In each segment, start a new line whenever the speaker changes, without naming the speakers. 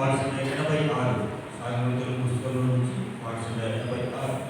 86 సామెతల పుస్తకంలో నుంచి 86.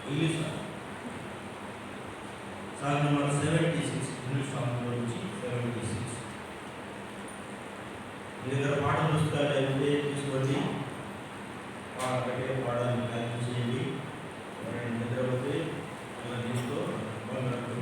English song number 76 English song నుంచి 76. మీ దగ్గర పాట పుస్తకాలు ఉంటే తీసుకోండి, గట్టిగా పాడడానికి ప్రయత్నం చేయండి. నిద్రపోతే అలా దీంతో బాగున్నట్టు.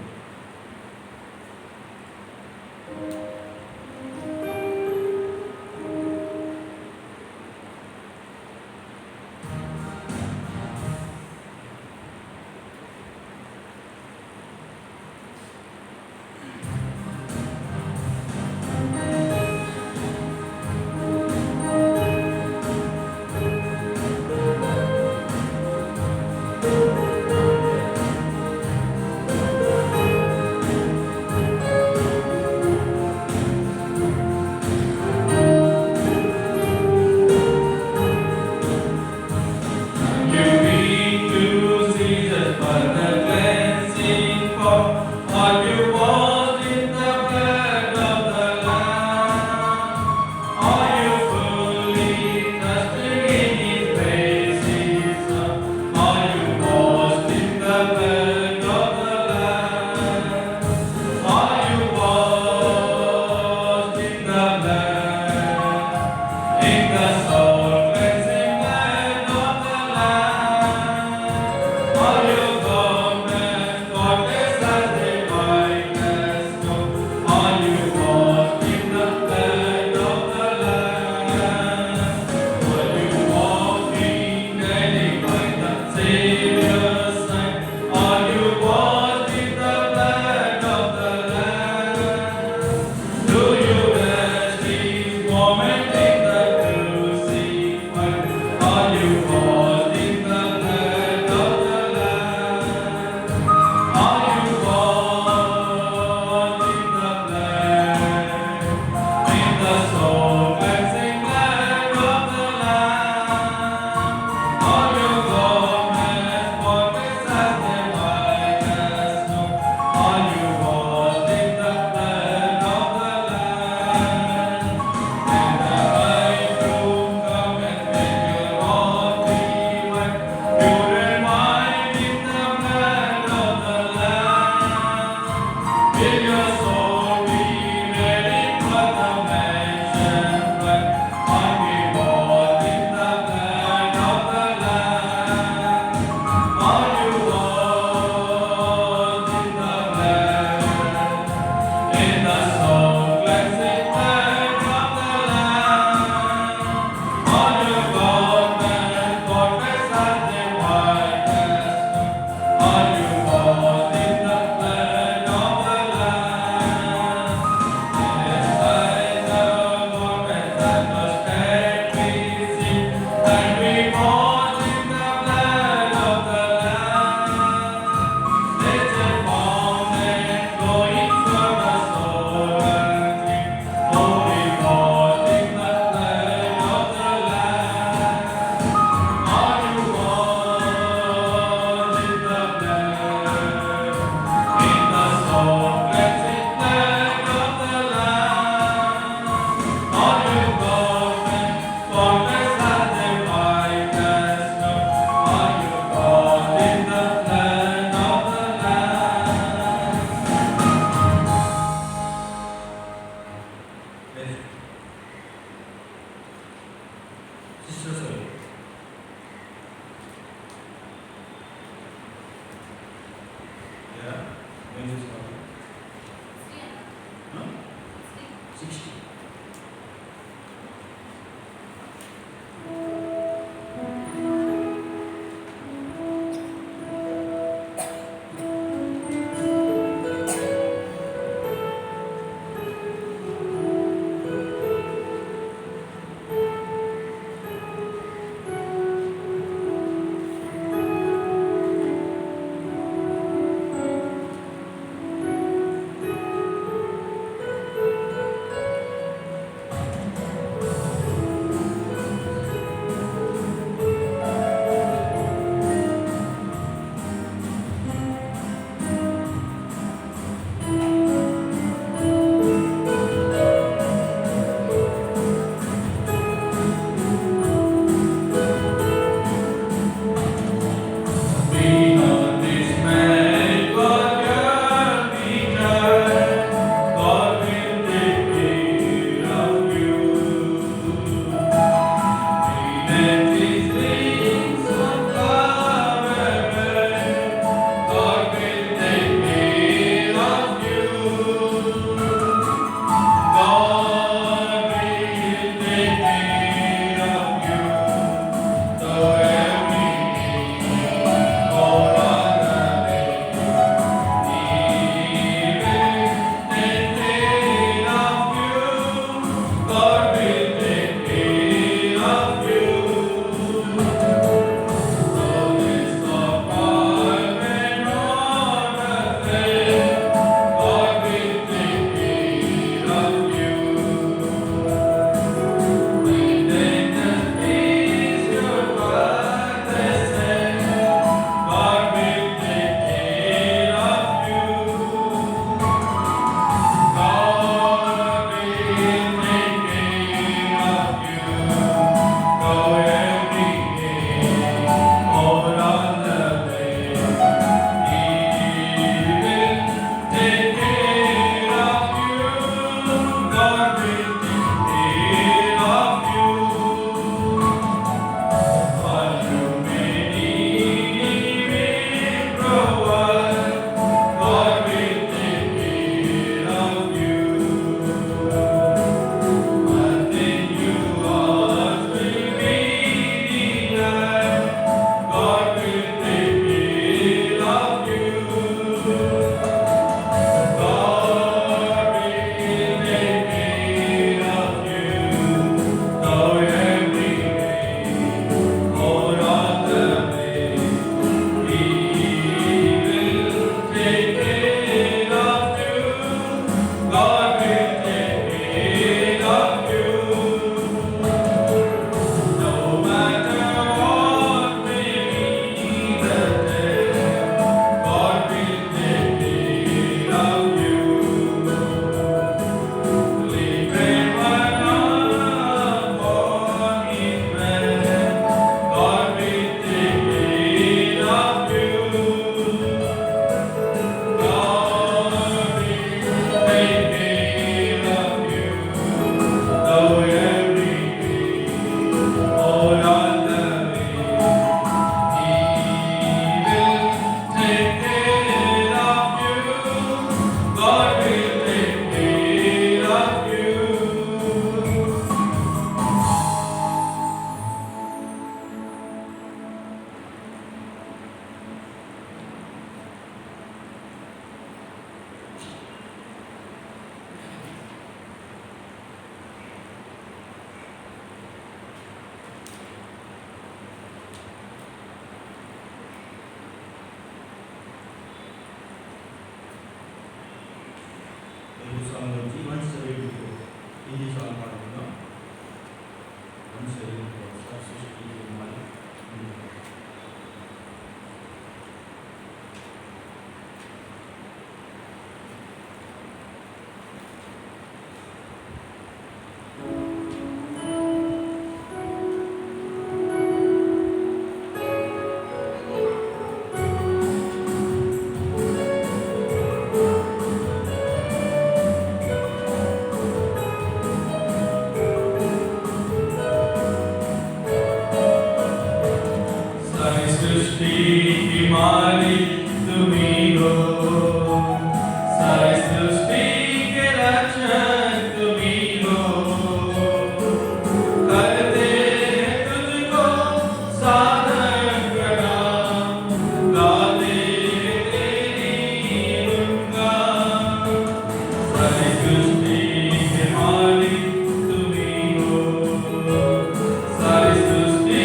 सारी सृष्टि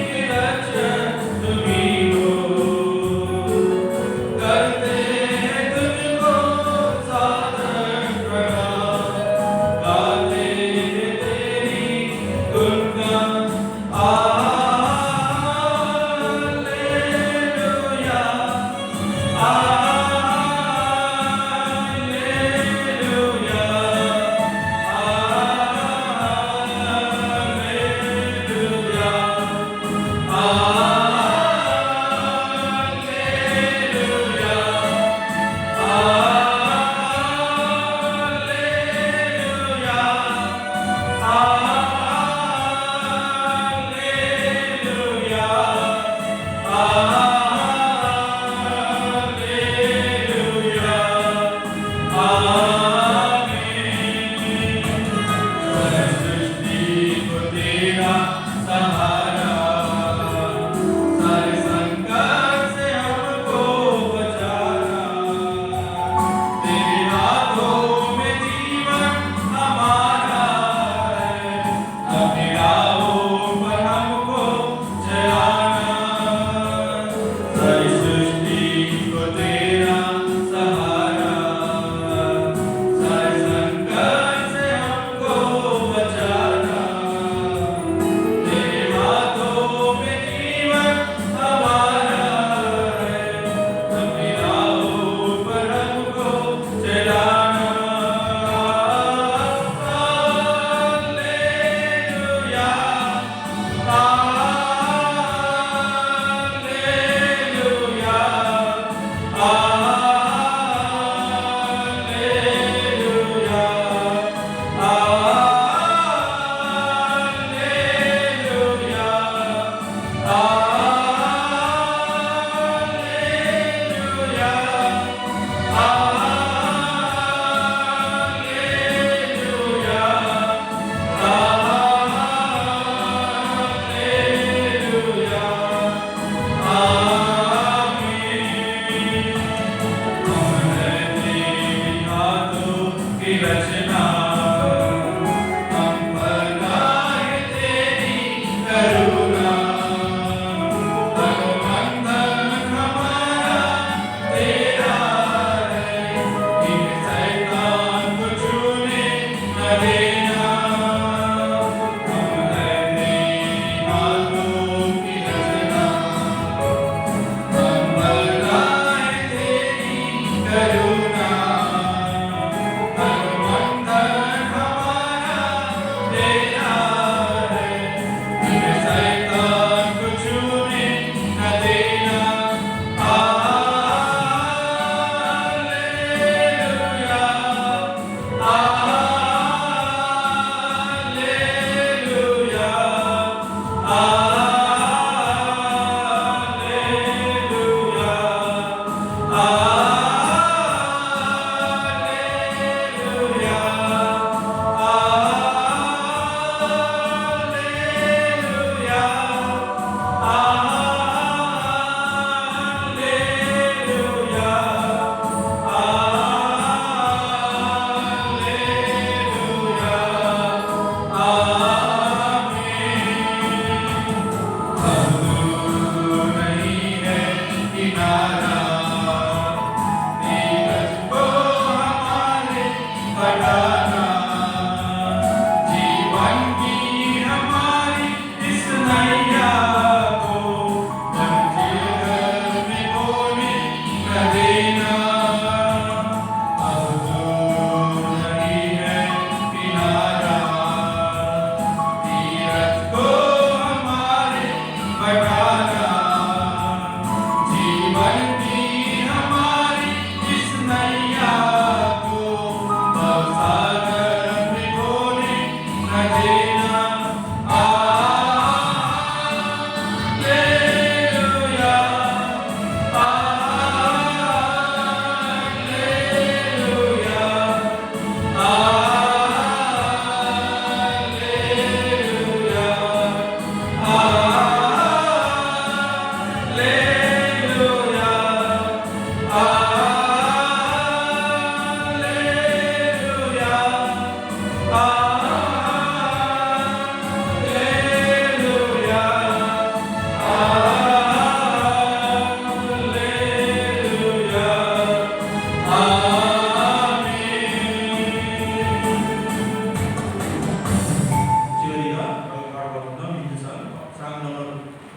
के रक्षक तुम्हीं हो।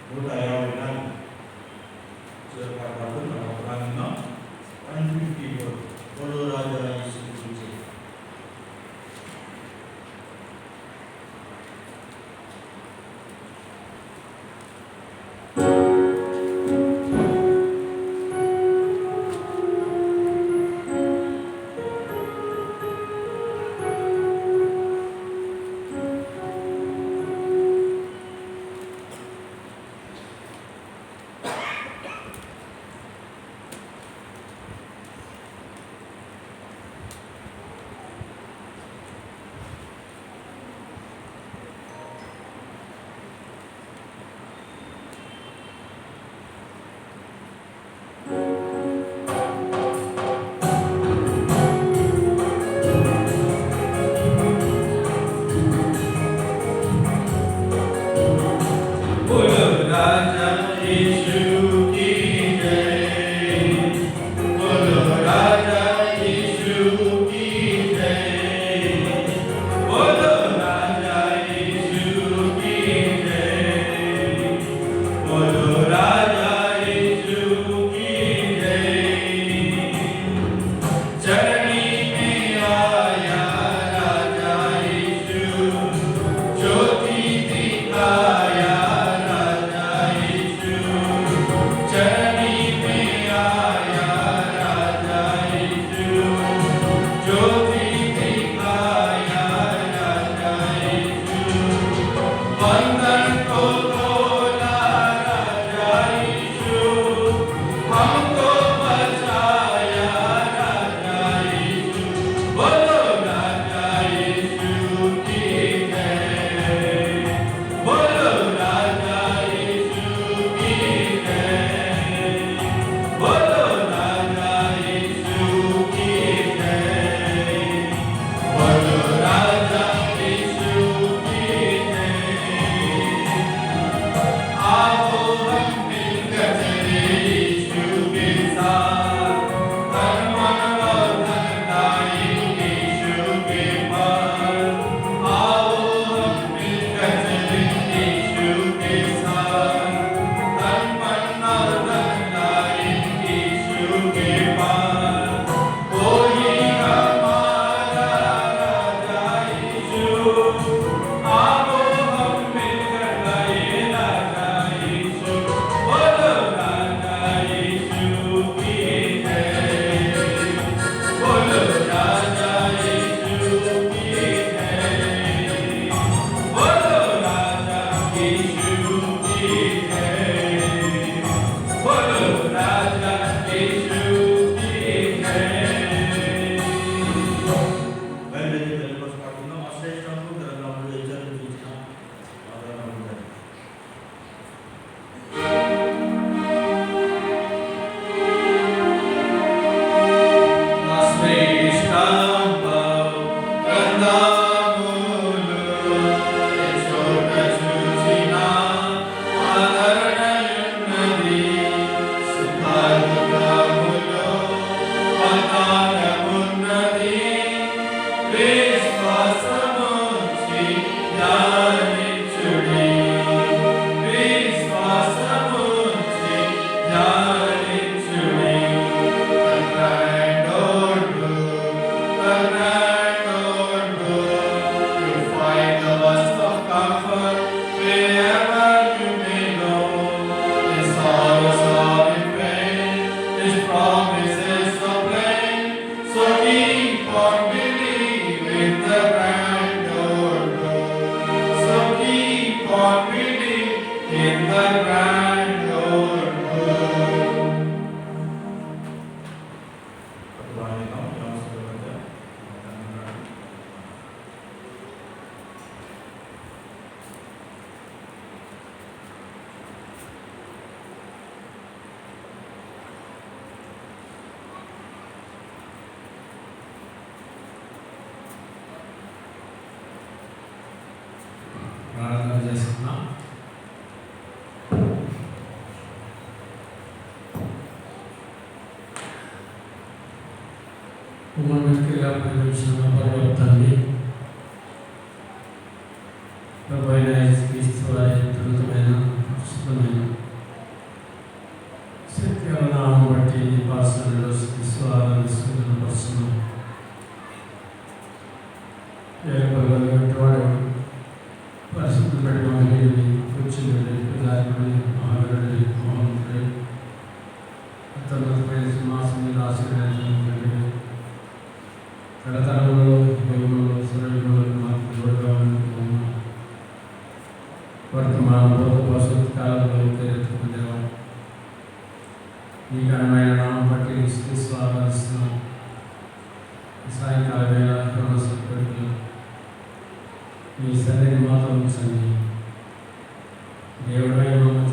154 పాడుతున్న ప్రాంగణం 154 బోలో రాజా యేసు గురించి.
ప్రార్థన చేసుకున్నాం. మనకిలా ప్రేమించిన పరలోకాన్ని ప్రభు అయిన యేసుక్రీస్తు వారి అద్భుతమైన పరిశుద్ధమైన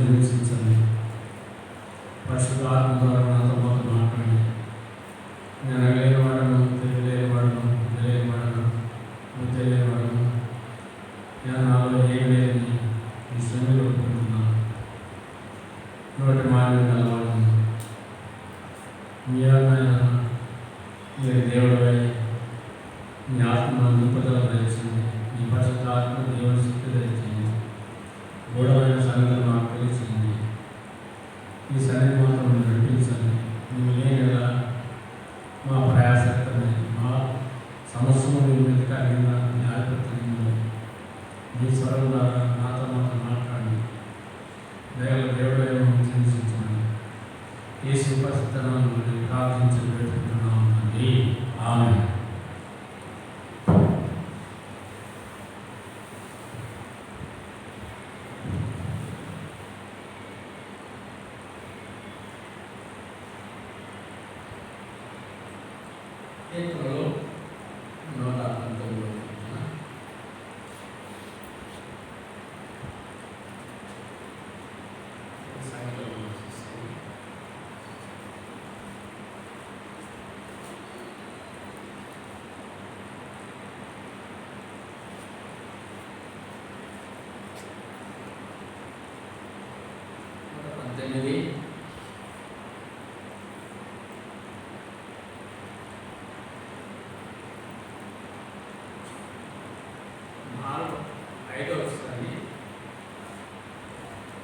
నిరీక్షించండి. పరిశుద్ధ ఆత్మ ద్వారా నాతో మాతో మాట్లాడి నేను లేని వాడను, తెలియలేని వాడను, తెలియని వాడను, నువ్వు తెలియని వాడను, నేను నాలో ఏమి లేని ఈ శ్రమలో ఉంటున్నాను. నోటి మాటలు గలవాడను. మీరు దేవుడై నీ ఆత్మ నింపుదల దయచేయండి. నీ పరిశుద్ధ ఆత్మ దేవుని శక్తి దయచేయండి. గూఢమైన సంగతులు మాకు తెలియచేయండి. ఈ సన్నిధి మాత్రం నడిపించండి. నువ్వు లేనిలా మా ప్రయాసక్తమే, మా సమస్యను మీద కలిగిన న్యాయపత్రంలో నీ స్వరం ద్వారా నాతో మాతో మాట్లాడి దేవుడే చింతించండి. ఈ సుపరిస్థితులను ప్రార్థించి పెట్టుకుంటున్నాం అండి. ఆమె కీర్తనలు 119 18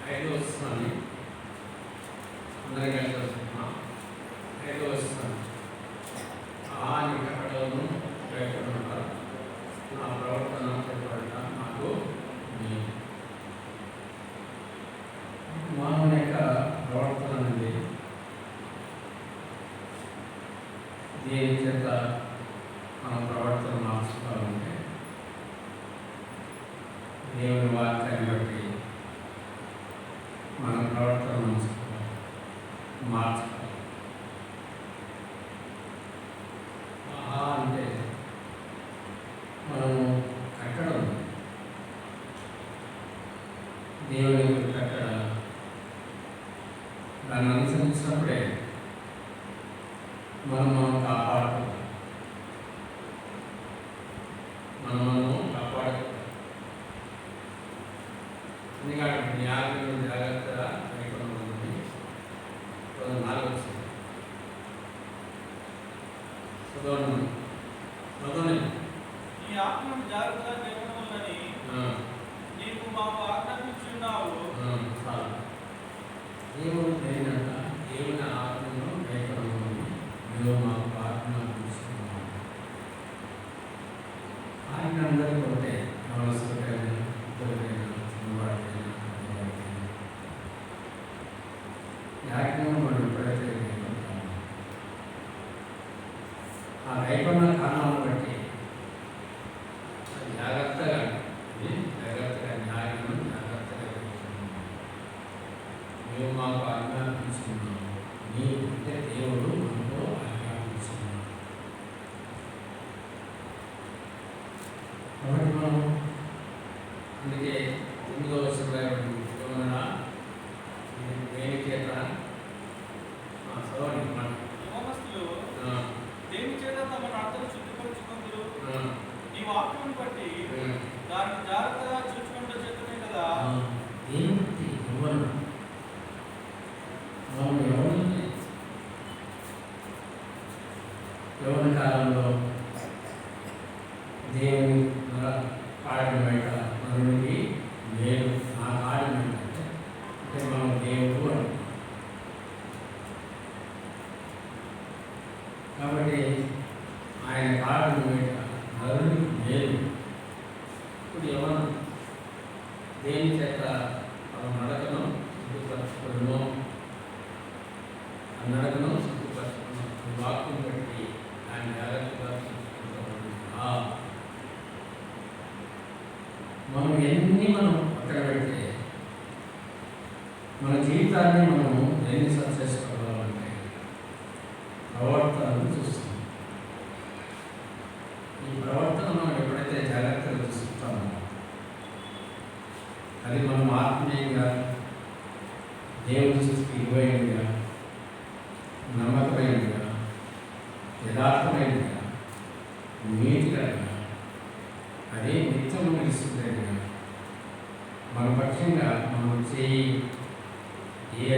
5వ వస్తుంది. అందరికీ కలిసి వస్తున్నాం. 5వ వస్తుంది. ఆ నికటలను లేకుండా నా ప్రవర్తన చెప్పబడ్డ నాకు మానవ యొక్క ప్రవర్తన అనేది దేని చేత మన ప్రవర్తన మార్చుకోవాలంటే దేవుని వాక్యాన్ని బట్టి మన ప్రవర్తన మార్చుకోవాలి. అంటే మనము కట్టడం దేవుని కట్టడ దాన్ని అనుసరించినప్పుడే మనం కాపాడుకోవాలి. మనము కాపాడుకోవాలి. ఎందుకంటే జ్ఞాపకం జాగ్రత్తగా లేకుండా 4 వచ్చింది.
ఈ ఆత్మను జాగ్రత్తగా లేకుండాని నీకు మాకు ఆజ్ఞాపించున్నావు.
దేవుడు లేనట దేవుని ఆత్మను లేకుండా మీరు మాకు ఆజ్ఞాపించున్నావు. ఆయన అందరికీ ఒకటే అవసరమైన యాజ్ఞను మనం ఎప్పుడైతే ఆ రైపన్న కారణాలను బట్టి జాగ్రత్తగా న్యాయము జాగ్రత్తగా మేము మాకు ఆజ్ఞాపించుకున్నాము. నీవు అంటే దేవుడు మనతో ఆజ్ఞాపించుకున్నాడు. కాబట్టి మనం అందుకే 9వ వచనంలో ఏమన్నా దేని చేత
యెహోవాస్తులు దేని చేత తమను అర్థం శుద్ధిపరచుకుందరు. నీ వాక్యమును బట్టి దాన్ని జాగ్రత్తగా చూసుకుంటూ చేతనే కదా.
దేవునికి ఎవరు యవ్వన కాలంలో దేవుని కాడిన బయట మనకి నేను నా కాడిన బయట అంటే మనం దేవుడు అంటాం. కాబట్టి ఆయన కాడిన బయట నరుడికి మేలు. ఇప్పుడు యవ్వనం దేని చేత మనం నడకను శుద్ధిపరచుకున్నాం. ఆ నడకను శుద్ధిపరచుకున్నాం. వాక్యం బట్టి ఆయన జాగ్రత్తగా చూసుకుంటాం. మనం ఎన్ని మనం పక్కన పెడితే మన జీవితాన్ని మనము ఎన్ని సక్సెస్ కావాలంటే ప్రవర్తనను చూస్తాం. ఈ ప్రవర్తన మనం ఎప్పుడైతే జాగ్రత్తగా చూస్తామో అది మనం ఆత్మీయంగా దేవుని దృష్టికి ఇరువైనదిగా, నమ్మకమైనదిగా, యథార్థమైనదిగా, నీతికరంగా, అదే నిత్యము నిలుస్తుందిగా, మన పక్షంగా మనం చేయి ఏ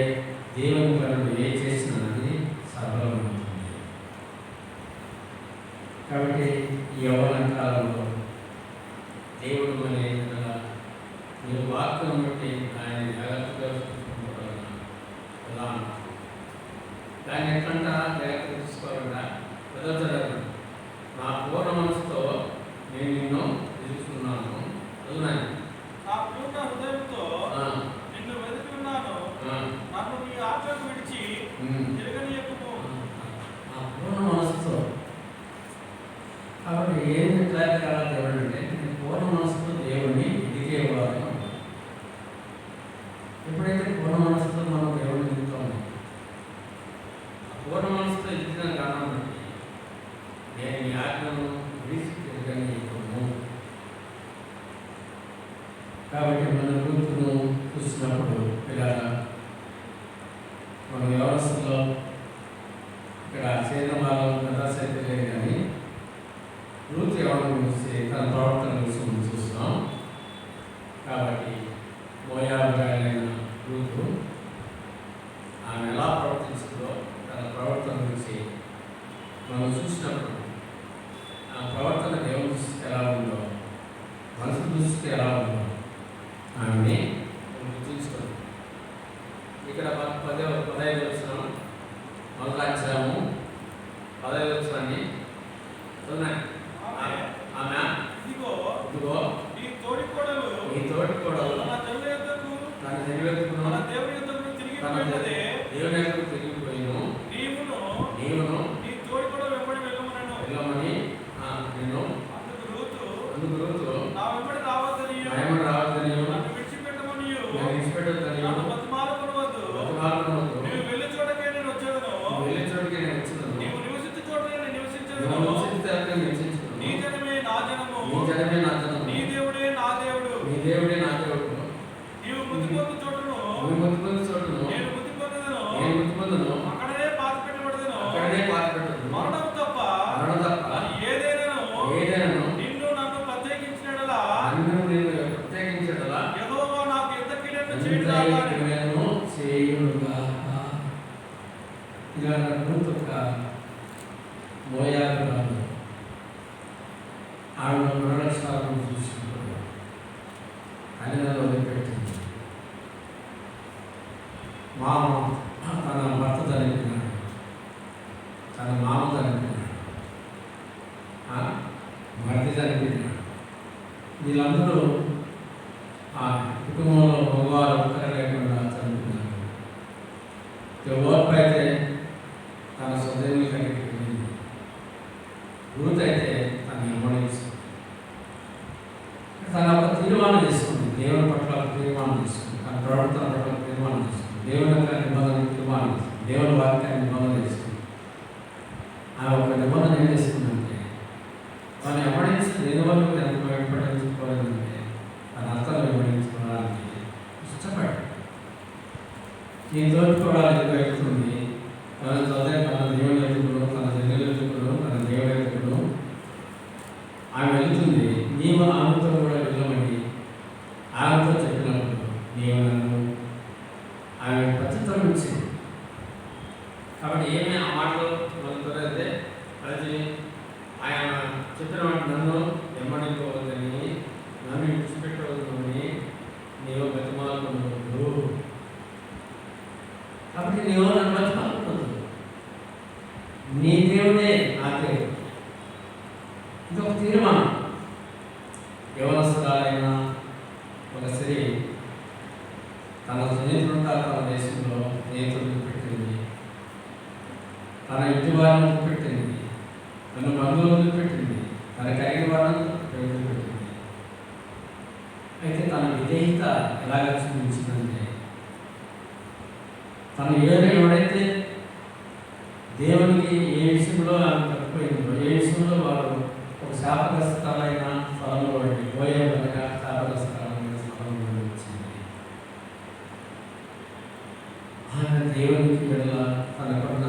దేవుని పనులు ఏ చేసినా అది సఫలమవుతుంది. కాబట్టి ఈ యవ్వన కాలంలో దేవుడు మన మీరు వాక్యం బట్టి ఆయన జాగ్రత్తగా చూసుకుంటున్నాను. దాన్ని ఎట్లంటా జాగ్రత్త తీసుకోవాలంట. చదవదు నా పూర్ణ మనసుతో నేను నిన్ను ఎదుర్కొన్నాను. చదువునాను.
నా పూర్ణ హృదయంతో నిన్ను వెతికి ఉన్నాను. నన్ను నీ ఆజ్ఞకు విడిచి తిరగనీయకుము.
నా పూర్ణ మనసుతో. కాబట్టి ఏం ఎట్లా దేవుడు అంటే నేను పూర్ణ మనసుతో దేవుడిని ఎదిగేవాడు. ఎప్పుడైతే పూర్ణ మనసుతో మనం దేవుడిని ఎదుగుతామో, పూర్ణ మనసుతో ఎదిగిన కారణం బట్టి నేను ఈ ఆజ్ఞను విడిచి తిరగనీయకుము. కాబట్టి మన రూతును చూసినప్పుడు ఇలాగా మన వ్యవస్థలో ఇక్కడ చేతమాలం కథాశక్తి లేదు, కానీ రూతు ఎవరిని చూసి తన ప్రవర్తన చూసి మనం చూస్తున్నాం. కాబట్టి మోయాబురాలైన రూతు ఆమె ఎలా ప్రవర్తించిందో తన ప్రవర్తన చూసి మనం చూసినప్పుడు ఆ ప్రవర్తన దేవుని దృష్టికి ఎలా ఉందో, మనసు దృష్టికి ఎలా ఉందో ఆమెని గుర్తుంచుకోండి. ఇక్కడ 15 వచ్చినాము, మొదటి అధ్యాయము 15 వచ్చినాన్ని ఉన్నాయి. ఆమె ఇదిగో ఈ తోటి కోడలు తన జనుల యొద్దకు తన దేవుని యొద్దకు తిరిగిపోయిను. నీవును నీ తోటి కోడలు వెంబడి వెళ్ళమని నేను అందుకు రూతు నా వెంబడి రావద్దనియు నన్ను విడిచిపెట్టమనియు నన్ను బతిమాలుకొనవద్దు. నీవు వెళ్ళే చోటకే నేను వచ్చేదను. నీవు నివసించే చోట నేను నివసించేదను. నీ జనమే నా జనము, నీ దేవుడే నా దేవుడు. నీవు మృతి పొందు చోటును నేను మృతి పొందెదను. అక్కడనే పాతి పెట్టబడదను. మరణం తప్ప ఏదైనాను నిన్ను నన్ను ప్రత్యేకించినడలా యెహోవా నాకు ఎంత కీడను చేయునుగా. ఇలా మోయాబు ఆవిడ మరణస్థానం చూసినప్పుడు అన్నలో వదిలిపెట్టింది. మామ తన భర్త చనిపోయినాడు, తన మామ చనిపోయినాడు, భర్త చనిపోయినాడు. వీళ్ళందరూ ఆ కుటుంబంలో మగవారు ఒక్కరు లేకుండా చనిపోయినారు. ఓర్పు అయితే తన సొంతని కలిగి వెళ్ళింది. రూత్ అయితే తను నిర్మాణిస్తుంది. తన ఒక తీర్మానం చేసుకుంది, దేవుని పట్ల ఒక తీర్మానం చేసుకుంది, తన ప్రవర్తన పట్ల తీర్మానం చేసుకుంది, దేవుని యొక్క నిబంధన తీర్మానం చేసుకుంది, దేవుని వాక్యాన్ని నిబంధన చేసుకుంది. ఆ ఒక నిబంధన ఏం చేసుకుందంటే తను వెంబడించిన నిబంధనలు ఎంత వెంబడించుకోవాలంటే తన అర్థాలు వెంబడించుకోవడానికి ఇష్టపడి ఈ తోడుకోవడానికి వెళ్తుంది. తన దేవుని ఎదుగుడు, తన జనుల ఎదుగుడు, తన దేవుని ఎదుగుడు ఆమె వెళ్తుంది. నీవు ఆమెతో కూడా వెళ్ళమని ఆమెతో చెప్పినప్పుడు నీవు నన్ను ఆమె ప్రత్యుత్తరం ఇచ్చింది. కాబట్టి ఏమి ఆ మాటలు మనతో అయితే అది ఆయన చెప్పిన మాట, నన్ను వెంబడించవద్దని, నన్ను విడిచిపెట్టవద్దని నీవు బతిమాలుకున్నప్పుడు, కాబట్టి నీవు నన్ను బతిమాలుకున్నదు. నీ దేవుడే నా దేవుడు. ఇదొక తీర్మానం. యవనస్తురాలైన ఒక స్త్రీ తన స్నేహితులుంటారు, తన దేశంలో స్నేహితులను పెట్టింది, తన ఇంటి వారిని పెట్టింది, తన బంధువులను పెట్టింది, తన కలిగిన వారిని పెట్టింది. అయితే తన విధేయత ఎలాగ చూపించిందంటే, తను ఎవరైతే దేవునికి ఏ విషయంలో ఆమె తప్పిపోయిందో, ఏ విషయంలో వారు ఒక శాపగ్రస్తాలైన స్థలంలో పోయే శాపగ్రస్తాలైన స్థలంలో వచ్చింది. ఆయన దేవునికి వెళ్ళ తనకున్న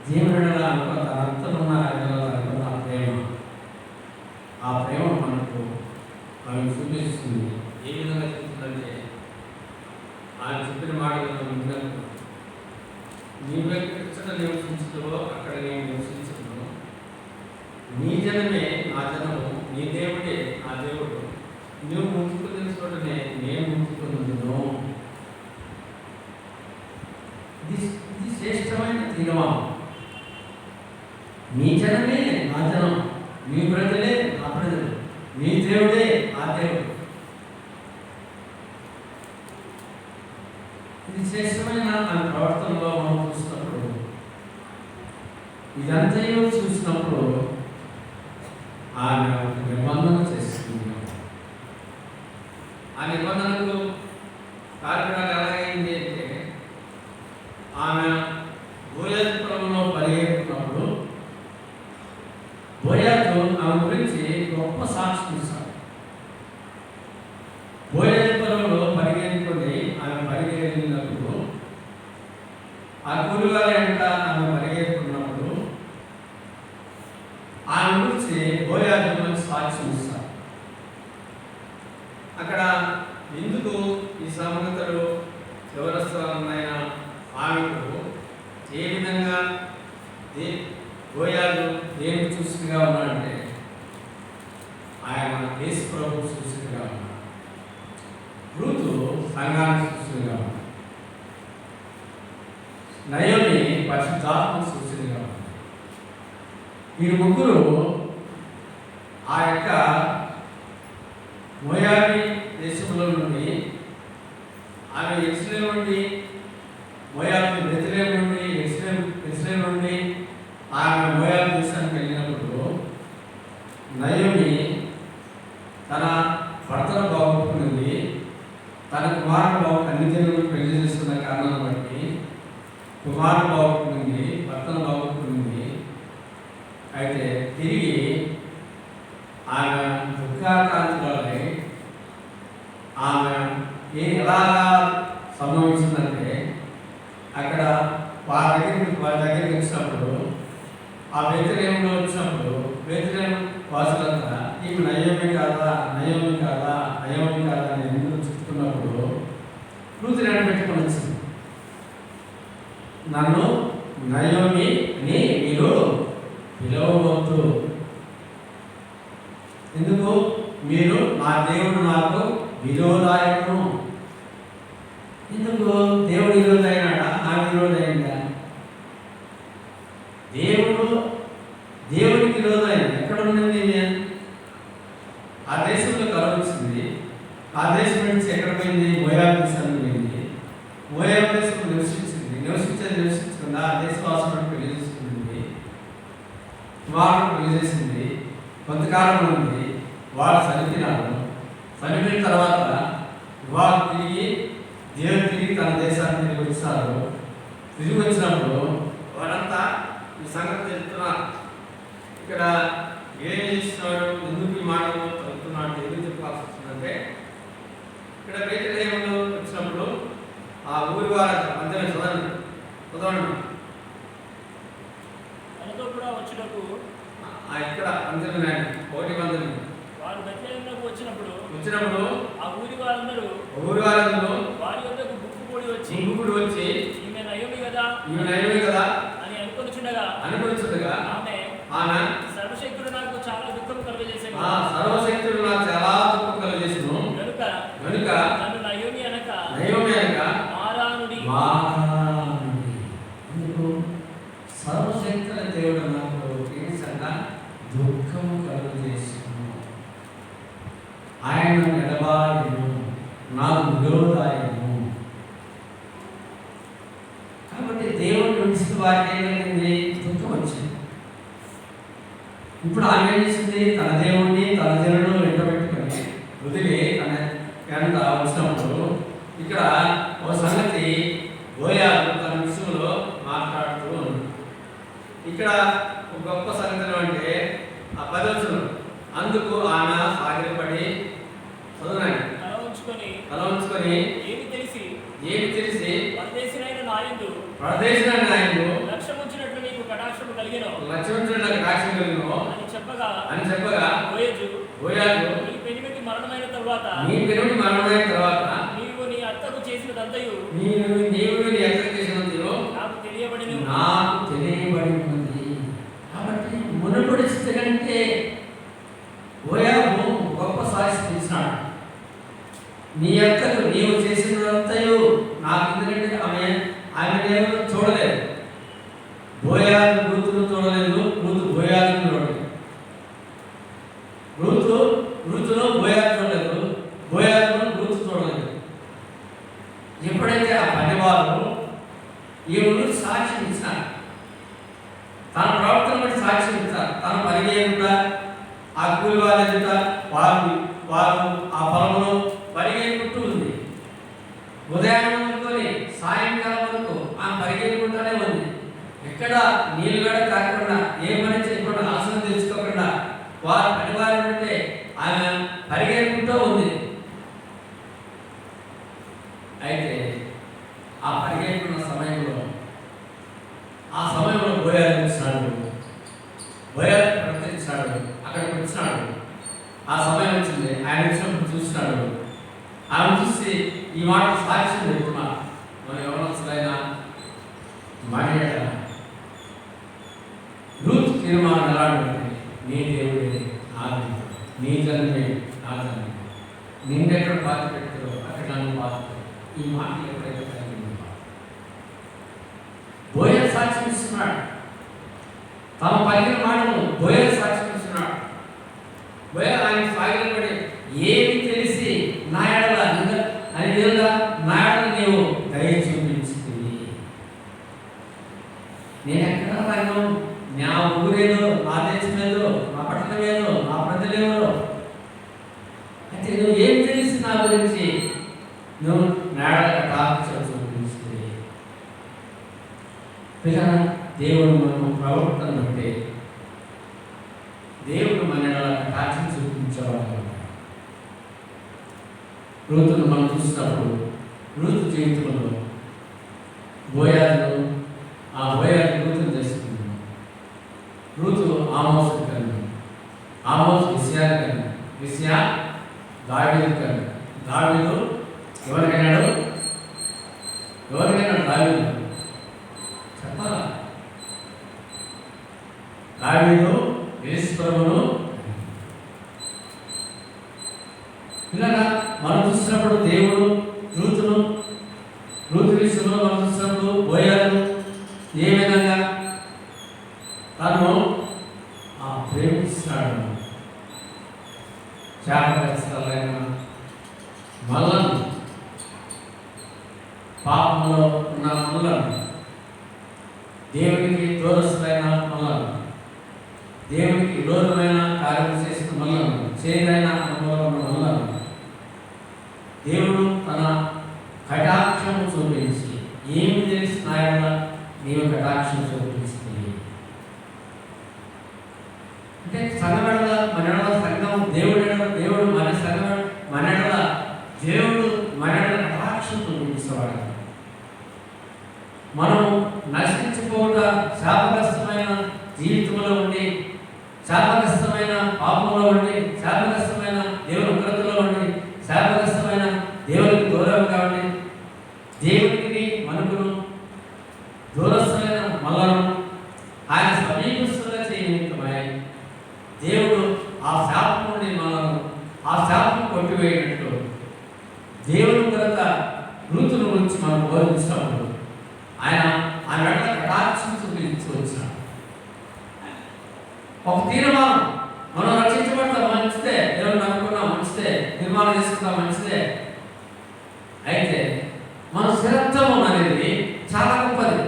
దేవుని వెళ్ళ తన అంతనున్న ఆయన తనకున్న ప్రేమ, ఆ ప్రేమ మనకు ఆమె చూపిస్తుంది. ఏ విధంగా చెప్తుందంటే ఆయన చెప్పిన మాటలను విన్నప్పుడు నీవు ఎక్కడ నివసించుతో అక్కడ నేను నివసించను, నీ జనమే నా జనము, నీ దేవుడే నా దేవుడు, నువ్వు ముందుకు తెలుసుకోవడమే నేను ముందుకున్నాను. ఇది శ్రేష్టమైన తీర్మానం. నీ జనమే నా జనం, నీ ప్రజలే నా ప్రజలు, నీ దేవుడే నా దేవుడు. ఇది శ్రేష్టమైన నా ప్రవర్తనలో మనం చూసినప్పుడు, ఇదంతా చూసినప్పుడు ఆమె ఒక నిబంధన చేస్తుంది. ఆ నిబంధనకు కార్యక్రమాలు ఎలాగైంది అంటే, ఆమె బోయాజులో పరిగెత్తున్నప్పుడు బోయాజు ఆమె గురించి గొప్ప సాక్షి ఇస్తాడు. బోయాజులో పరిగెత్తుకొని ఆమె పరిగెత్తినప్పుడు, ఆ కూలివారి అంట ఆమె పరిగెత్తుకున్నప్పుడు ఆమె గురించి బోయాజు సాక్ష్యం ఇస్తాడు. అక్కడ ఎందుకు ఈ సంగతులు వివరిస్తున్న ఆమెకు ఏ విధంగా బోయాజు దేవుని చూసిగా ఉన్నాడంటే, ఆయన యేసు ప్రభు చూసిగా ఉన్నాడు, రూతు సంఘాన్ని చూసిగా ఉన్నాడు, నయోమి పరిశుద్ధాత్మ చూసిగా ఉన్నాడు. ఈ ముగ్గురు ఆ యొక్క మోయాబీ దేశంలో నుండి, ఆమె ఎరుషలేము నుండి, మోయాబు బెత్లెహేము నుండి, ఎరుషలేము నుండి ఆమె మోయాబు దేశానికి వెళ్ళినప్పుడు నయోమి తన భర్తను బాగుంటుంది, తన కుమారుడు అన్ని జనులకు పెళ్లి చేస్తున్న కారణాన్ని బట్టి కుమారుడు బాగుంటుంది, భర్తను బాగుంటుంది. అయితే తిరిగి ఆమె దుఃఖాకాంతులై ఆమె ఎలాగా సంభవించిందంటే, అక్కడ వారి దగ్గరికి వచ్చినప్పుడు, ఆ బెత్లెహేములో వచ్చినప్పుడు బెత్లెహేము వాసులంతా ఈమె నయోమి కాదా నయోమి కాదా నయోమి కాదా అని ఎందుకు చెప్తున్నప్పుడు రూతు నేను పెట్టుకొని వచ్చింది, నన్ను నయోమి అని మీరు పిలవవద్దు, ఎందుకు మీరు నా దేవుడు నాకు విరోధాయను. ఎందుకు దేవుడు విరోధ అయినాడా, నా విరోధ అయిందా? దేవుడికి విరోధ అయింది. ఎక్కడ ఉండింది? ఆ దేశంలో కలవచ్చింది. ఆ దేశం నుంచి ఎక్కడ పోయింది? మోయాబు దేశానికి పోయింది. మోయాబు దేశంలో నివసించకుండా ఆ దేశవాసులను పెళ్లి చేసుకుంటుంది, కుమారుడు పెళ్లి చేసింది. కొంతకాలం ఉంది, వాళ్ళు చనిపోయినారు. చనిపోయిన తర్వాత వాళ్ళు దేవుడు తిరిగి తన దేశాన్ని తిరిగి వచ్చారు. తిరిగి వచ్చినప్పుడు వారంతా ఈ సంగతి తెలుపుతున్నారు. ఇక్కడ ఏం చేస్తున్నాడు, ఎందుకు ఈ మాటలు చదువుతున్నాడు, ఎందుకు చెప్పాల్సి వస్తుందంటే, ఇక్కడ బెత్లెహేములో వచ్చినప్పుడు ఆ ఊరి వారు మధ్యలో చదవండి
మనతో కూడా వచ్చినప్పుడు
ఇక్కడ అందరినీ ఒకటి మందిని
వారు బెత్లెహేమునకు వచ్చినప్పుడు
ఆ
ఊరి వారందరూ వారి యొద్దకు గుంపుకూడి వచ్చి ఈమె నయోమి కదా అని అనుకొనిచుండగా ఆమె సర్వశక్తుడు నాకు చాలా దుఃఖం కలుగజేసాను కనుక నన్ను నయోమి అనక మారానుడి.
సర్వశక్తుల దేవుడు నాకు దుఃఖం కలుగజేసాను, ఆయన ఎడబాయను, నాకు విరోధాయను. కాబట్టి దేవుడు విడిచిన వారికి ఏమైంది? దుఃఖం వచ్చింది. ఇప్పుడు ఆమె ఏం చేసింది? తన దేవుడిని తన జనులను వెంటబెట్టుకొని వదిలి తన వెంట వచ్చినప్పుడు ఇక్కడ ఒక సంగతి బోయాజు తన విషయంలో మాట్లాడుతూ ఉన్నాడు. ఇక్కడ ఒక గొప్ప సంగతి అంటే ఆ 10వ వచనం, అందుకు ఆమె సాగిలపడి తల ఉంచుకొని
ఏమి తెలిసి
ఏమి తెలిసి
పరదేశినైన నాయందు లక్ష్యముంచినట్లు నీకు కటాక్షము కలిగెను అని చెప్పగా బోయాజు నీ పెనిమిటి మరణమైన తరువాత నీవు నీ అత్తకు చేసినదంతయు నాకు తెలియబడినది.
కాబట్టి మునుపటి స్థితి కంటే బోయాజు గొప్ప సాక్షి ఇచ్చినాడు. నీ అత్తకు నీవు చేసినంతయు నాకు, ఎందుకంటే ఆమె చూడలేదు. బోయాజు రూతును చూడలేదు, రూతు బోయాజును చూడలేదు. రూతును బోయాజు చూడలేదు, బోయాజును రూతు చూడలేదు. ఎప్పుడైతే ఆ పనివారు ఈవిడు సాక్ష్యం ఇచ్చినారు, తన ప్రవర్తన బట్టి సాక్ష్యం ఇస్తారు. తన పని ఏమిటా, ఆ కూలి వాళ్ళు ఏమిటా, వారు ఆ పొలంలో పరిగెత్తుకుంటూ ఉంది. ఉదయం అనుకొని సాయంకాలం వరకు ఆమె పరిగెత్తుకుంటూనే ఉంది. ఎక్కడ నీళ్ళు కూడా కాకుండా, ఏ పని చేయకుండా, ఆసనం తెలుసుకోకుండా వారు పనివారు ఉంటే ఆమె పరిగెత్తుకుంటూ ఉంది. అయితే ఆ పరిగెత్తుకున్న సమయంలో బోయాజు వచ్చినాడు, బోయాజు ప్రవర్తించాడు, అక్కడికి వచ్చినాడు. ఆ సమయం వచ్చింది, ఆయన వచ్చినప్పుడు చూసినాడు. ఆమె చూసి ఈ మాట సాక్ష్యం చెప్తున్నారు. మన యవనస్తులైన మాట్లాడ రూతు తీర్మానం ఎలా ఉంటుంది? నీ దేవుడే నా దేవుడు, నీ జన్మే నా జన్మే, నిన్నెక్కడ బాధ పెడతారో అక్కడ నన్ను బాధ. ఈ మాట ఎప్పుడైతే కలిగింది, బోయాజు సాక్ష్యం ఇస్తున్నాడు. తమ పలికిన మాటను బోయాజు సాక్ష్యం ఇస్తున్నాడు. బోయాజు ఆయన సాగిలపడి ఏమి తెలిసి నా ఎడల అని దేవుడా నా ఎడల నీవు దయ చూపించుకుంది. నేను ఎక్కడ రంగం, నా ఊరేదో, నా దేశమేదో, నా పట్టణమేదో, నా ప్రజలేదో, అయితే నువ్వు ఏం తెలిసి నా గురించి నువ్వు నా ఎడల కటాక్షం చూపించుకుంది. పిల్లల దేవుడు మనం ప్రవర్తన బట్టి దేవుడు మన ఎడల కటాక్షం చూపించేవాడు. రూతును మనం చూసినప్పుడు రూతు జీవితంలో బోయాజు రూతును చేసుకుంది. రూతు ఆమోసు కన్ను, ఆమోసు విషయాలు కన్ను, విషయ దావీదు కన్ను. దావీదు ఎవరికైనాడు దావీదు చెప్పాలా? దావీదు యేసుప్రభును. ఇలాగా మనం చూసినప్పుడు దేవుడు రూతు విషయంలో మనం చూసినప్పుడు బోయాజు ఏ విధంగా తను ప్రేమిస్తున్నాడు. శాపగ్రస్తులైన మల్లను, పాపంలో ఉన్న మల్లను, దేవునికి దూరస్తులైన మల్లను, దేవునికి విరోధమైన కార్యం చేసిన మల్లను, చేదైన అనుభవం మల్లను దేవుడు తన కటాక్షం చూపించి, ఏమి తెలిసిన నీవు కటాక్షం చూపించింది అంటే సంఘమెడల మనెడల సంఘం దేవుడు మన సంఘం మనెడల దేవుడు మనెడల కటాక్షం చూపించేవాడు. మనం నశించిపోవుట, శాపగ్రస్తమైన జీవితంలో ఉండి, శాపగ్రస్తమైన పాపంలో ఉండి, శాపగ్రస్తమైన దేవుని ఉగ్రతలో ఉండి, శాపగ్రస్తమైన దేవునికి దూరంగా ఉండి, దేవునికి మనుగును దూరస్తులైన మల్లను ఆయన సమీపస్తులుగా చేయనిమిత్తమై దేవుడు ఆ శాపం నుండి మనలను ఆ శాపం కొట్టివేయనట్లు దేవుని కొరత రూతుల గురించి మనం బోధించినప్పుడు ఆయన కటాక్షం చూపించి వచ్చినాడు. ఒక తీర్మానం, మనం రక్షించబడతాం మంచిదే, దేవుడు నమ్ముకున్నాం మంచిదే, నిర్మాణం చేసుకుంటాం మంచిదే. అయితే మన స్థిరత్వం అనేది చాలా గొప్పది.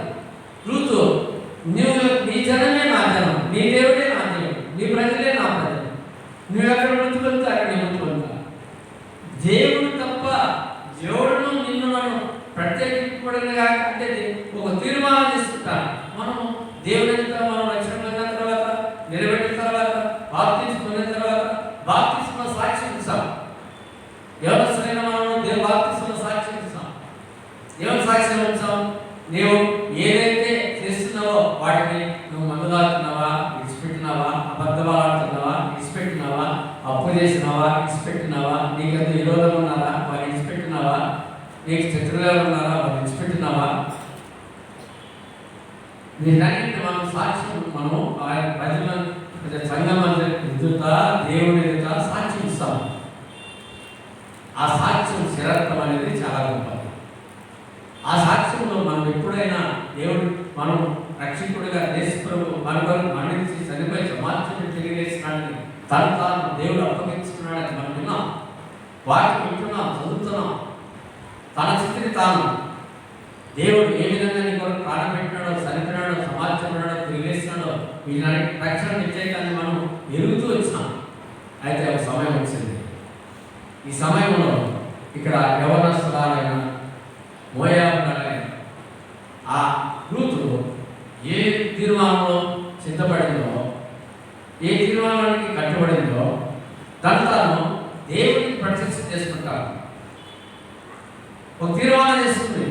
రూతు నీ జనమే నా జనం, నీ దేవుడే నా దేవుడు, నీ ప్రజలే నా ప్రజలు, నువ్వు ఎక్కడ మృతి పొందుతా అక్కడ నీ మృతి పొందుతా. దేవుడు తప్ప దేవుడును నిన్ను నన్ను ప్రత్యేకింపబడినగా అంటే ఒక తీర్మానం చేసుకుంటా. మనం దేవుడి మనం రక్షణ పొందిన తర్వాత, నిలబెట్టిన తర్వాత, బాప్తిస్మం పొందిన తర్వాత బాప్తిస్మం సాక్ష్యం ఇస్తాం. ఎవరైనా మనం బాప్తిస్మం సాక్ష్యం ఇస్తాం. ఏమని సాక్ష్యం ఉంచావు? నీవు ఏదైతే చేస్తున్నావో వాటిని నువ్వు మందులాడుతున్నావా, విడిచిపెట్టినావా, అబద్ధాలు ఆడుతున్నావా, విడిచిపెట్టినావా, అప్పు చేసినావా, విడిచిపెట్టినావా, నీకెంత విరోధం ఉన్నారా వారు విడిచిపెట్టినావా, నీకు శత్రువులు ఉన్నారా వారు విడిచిపెట్టినావా? వీటన్నింటిని మనం సాక్ష్యం మనం ఆయన ప్రజల సంఘం ఎదుట దేవుని ఎదుట సాక్ష్యం ఇస్తాం. ఆ సాక్ష్యం స్థిరత్వం అనేది చాలా గొప్పది. ఆ సాక్ష్యంలో మనం ఎప్పుడైనా దేవుడు మనం రక్షకుడిగా దేశప్రభు మనకు మరణించి చనిపోయి సమాజం తెలియజేసినాడని తాను దేవుడు అప్పగించుకున్నాడని మనం విన్నాం, వాటిని వింటున్నాం, చదువుతున్నాం. తన స్థితిని తాను దేవుడు ఏ విధంగా నీ కొరకు ప్రాణం పెట్టినాడో, చనిపోయినాడో, సమాజంలో తెలియజేసినాడో వీళ్ళని రక్షణ నిశ్చయితాన్ని మనం ఎరుగుతూ వచ్చినాం. అయితే ఒక సమయం వచ్చింది. ఈ సమయంలో ఇక్కడ యవనస్తురాలైన మోయాబురాలైన ఆ రూతు ఏ తీర్మానంలో సిద్ధపడిందో, ఏ తీర్మానానికి కట్టుబడిందో తాను దేవుడిని ప్రతిష్ఠ చేసుకుంటారు. ఒక తీర్మానం చేస్తుంది,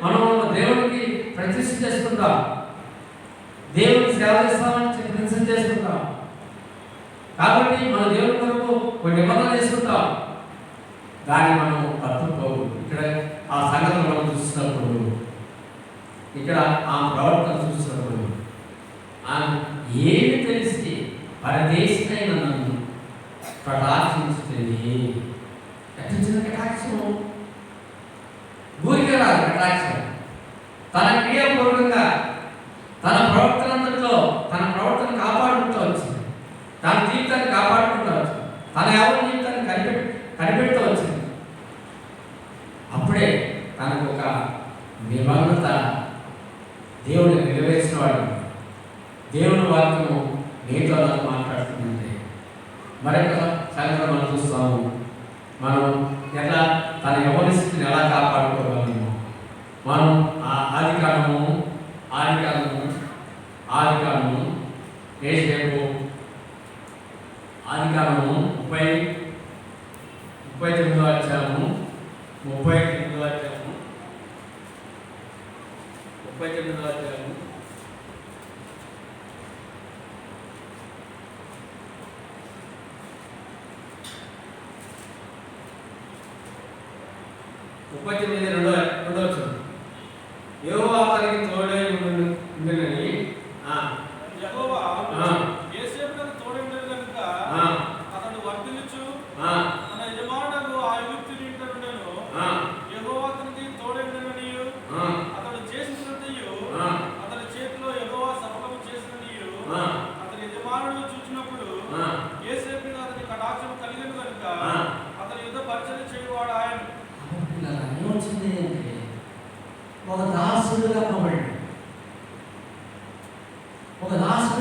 మనం దేవుడికి ప్రతిష్ఠ చేసుకుంటాం, దేవుడికి సేవ చేస్తామని ప్రతిష్ఠ చేసుకుంటాం. కాబట్టి మన దేవుడి కొరకు కొన్ని నిబంధనలు చేసుకుంటాం. దాన్ని మనం తప్పుకోవు. ఇక్కడ ఆ సంగతులు మనం చూసినప్పుడు, ఇక్కడ ఆ ప్రవర్తన చూసినప్పుడు ఆమె ఏమి తెలిసి పరదేశమైన నన్ను కటాక్షించుతుంది. చిన్న కటాక్షము ఊరికే రాదు. కటాక్షం తన క్రియాపూర్వకంగా తన ప్రవర్తనంతలో తన ప్రవర్తన కాపాడుకుంటూ వచ్చింది, తన జీవితాన్ని కాపాడుకుంటూ వచ్చింది, తన ఎవరి జీవితాన్ని కనిపెడుతూ వచ్చింది. అప్పుడే తనకు ఒక నిబంధన దేవుడు నెరవేర్చిన వాడు. దేవుని వాక్యము నీతో నాకు మాట్లాడుతుందంటే మరొక సంగతి మనం చూస్తాము. మనం ఎట్లా తన యవ్వన స్థితిని ఎలా కాపాడుకోగలము. మనం ఆదికాండము ఏసేపు ఆదికాండము 39వ అధ్యాయము 39వ అధ్యాయము 39వ అధ్యాయము 39:2 యెహోవా అతనికి తోడై ఉండెనని
యెహోవా యోసేపునకు తోడై ఉండెను గనుక అతడు వర్ధిల్లుచు తన యజమానుడు ఆ ఐగుప్తు ఇంట ఉండెను. యెహోవా అతనికి తోడై ఉండెననియు అతడు చేసినదంతయు అతని చేతిలో యెహోవా సఫలము చేసిననియు అతని యజమానుడు చూచినప్పుడు యోసేపుకు అతని కటాక్షం కలిగెను గనుక అతని యుద్ధ పరిచర్య చేయువాడు ఆయన.
ఏమొచ్చింది అంటే ఒక దాసుడుగా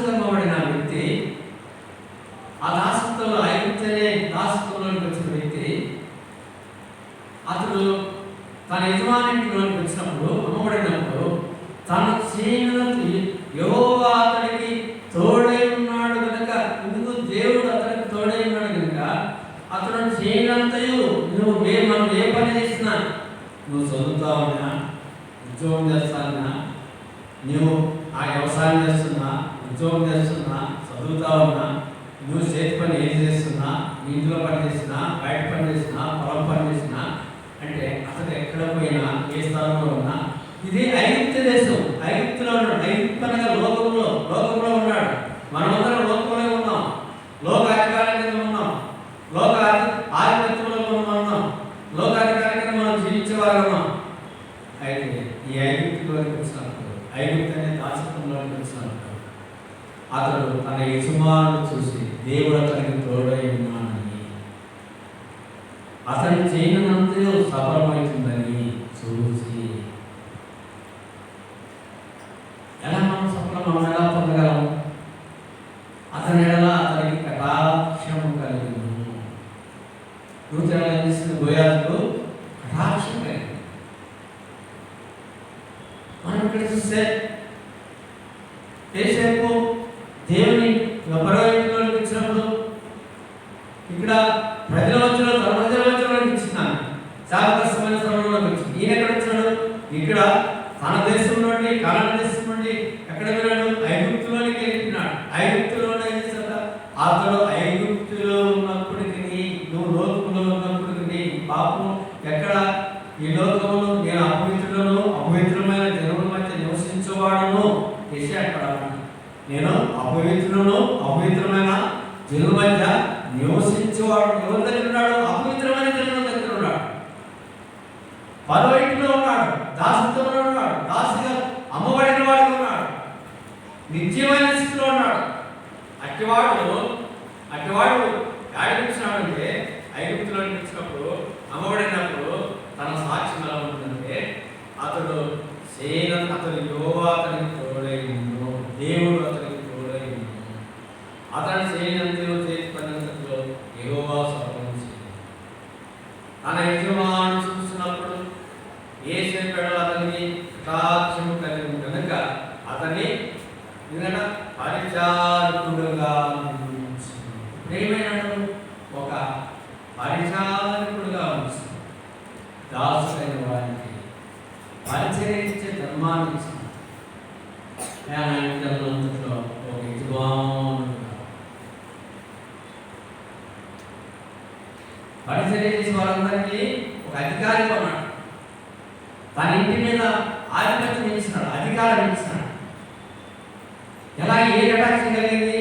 అమ్మబడిన వ్యక్తి, ఆ దాసత్వంలో ఐగుప్తనే దాసత్వంలోకి వచ్చిన వ్యక్తి, అతడు తన యజమానిలోకి వచ్చినప్పుడు అమ్మబడినప్పుడు తను చేయనది యెహోవా అతడికి తోడై ఉన్నాడు కనుక, ఎందుకు దేవుడు అతడికి తోడై ఉన్నాడు కనుక అతడు చేయనంతయు మనం ఏ పని చేసినా, నువ్వు చదువుతా ఉన్నా, ఉద్యోగం చేస్తానా, నువ్వు ఆ వ్యవసాయం చేస్తున్నా, ఉద్యోగం చేస్తున్నా, చదువుతా ఉన్నా, నువ్వు చేతి పని ఏది చేస్తున్నా, ఇంట్లో పని చేసినా, బయట పని చేసినా, పొలం పని చేసినా, అంటే అతను ఎక్కడ పోయినా ఏ స్థలంలో ఉన్నా, ఇది ఐగుప్తు దేశం. ఐగుప్తులో ఉన్నాడు. ఐగుప్తు అనగా లోకంలో ఉన్నాడు. మనమందరం లోకంలో ఉన్నాం, లోకాధికారం కింద ఉన్నాం, లోక ఆధిపత్యంలో ఉన్నాం, లోకాధికారం కింద మనం జీవించేవారు ఉన్నాం. అయితే ఈ ఐగుప్తులోకి వచ్చినప్పుడు, ఐగుప్తు అనే దాసత్వంలోకి వచ్చినప్పుడు అతడు తన యజమానుడు చూసి దేవుడు అతనికి తోడై ఉన్నాడని, అతను చేయనంతయు సఫలమవుతుందని చూసి, ఎలా మనం సఫలం ఎలా పొందగలం? అతని ఎలా అతనికి కటాక్షము కలిగింది. రూతు ఎలా చేసింది? బోయాజుకు కటాక్షం కలిగింది. మనం ఇక్కడ చూస్తే యోసేపు దేవుని పరలోకంలోకి వచ్చినప్పుడు ఇక్కడ ప్రజల మధ్యలో ఇచ్చినాను, శాపగ్రస్తమైన శ్రమలోకి వచ్చింది. ఈయన ఎక్కడ వచ్చాడు? ఇక్కడ తన దేశం నుండి, కనాను దేశం నుండి ఎక్కడ వెళ్ళాడు? ఐగుప్తులోనికి వెళ్ళినాడు. ఐగుప్తులోనే ఏం చేశాడు? అతడు ఐగుప్తులో ఉన్నప్పటికీ, నువ్వు లోకంలో ఉన్నప్పటికీ పాపం ఎక్కడ? ఈ లోకంలో నేను అపవిత్రులను, అపవిత్రమైన జనుల మధ్య నివసించేవాడును. యెషయా అక్కడ నేను అపవిత్రులను, అపవిత్రమైన జనుల మధ్య నివసించేవాడు. ఎవరి దగ్గర ఉన్నాడు? అపవిత్రమైన జనుల దగ్గర ఉన్నాడు. పరో ఇంటిలో ఉన్నాడు, దాసత్వంలో ఉన్నాడు, దాసిగా అమ్మబడిన వాడిగా ఉన్నాడు, నిత్యమైన స్థితిలో ఉన్నాడు. అట్టివాడు యాడిపించినాడు అంటే ఐగుప్తులో వచ్చినప్పుడు, అమ్మబడినప్పుడు తన సాక్ష్యం ఎలా ఉంటుందంటే అతడు యెహోవా అతనికి తోడై ఉండును, దేవుడు అతనికి తోడై ఉండును, అతని చేయనంతలో చేతి పనిలో యెహోవా సర్వం చేయను. తన యజమానుడు చూసినప్పుడు ఏ చెప్పాడో అతనికి కటాక్షము కలిగి కనుక అతన్ని పరిచారకుడుగా ఏమైనాడు? ఒక పరిచారకుడుగా ఉంచాడు. దాసుడైన వారికి పరిచయించే ధర్మాన్ని ఇచ్చాడు. అంతట్లో ఒక యజమానుడుగా పరిచర్య చేసే వారందరికీ ఒక అధికారిగా ఉన్నాడు. తన ఇంటి మీద ఆధిపత్యం ఇచ్చినాడు, అధికారం ఇచ్చినాడు. ఎలా ఏ కటాక్షం కలిగింది?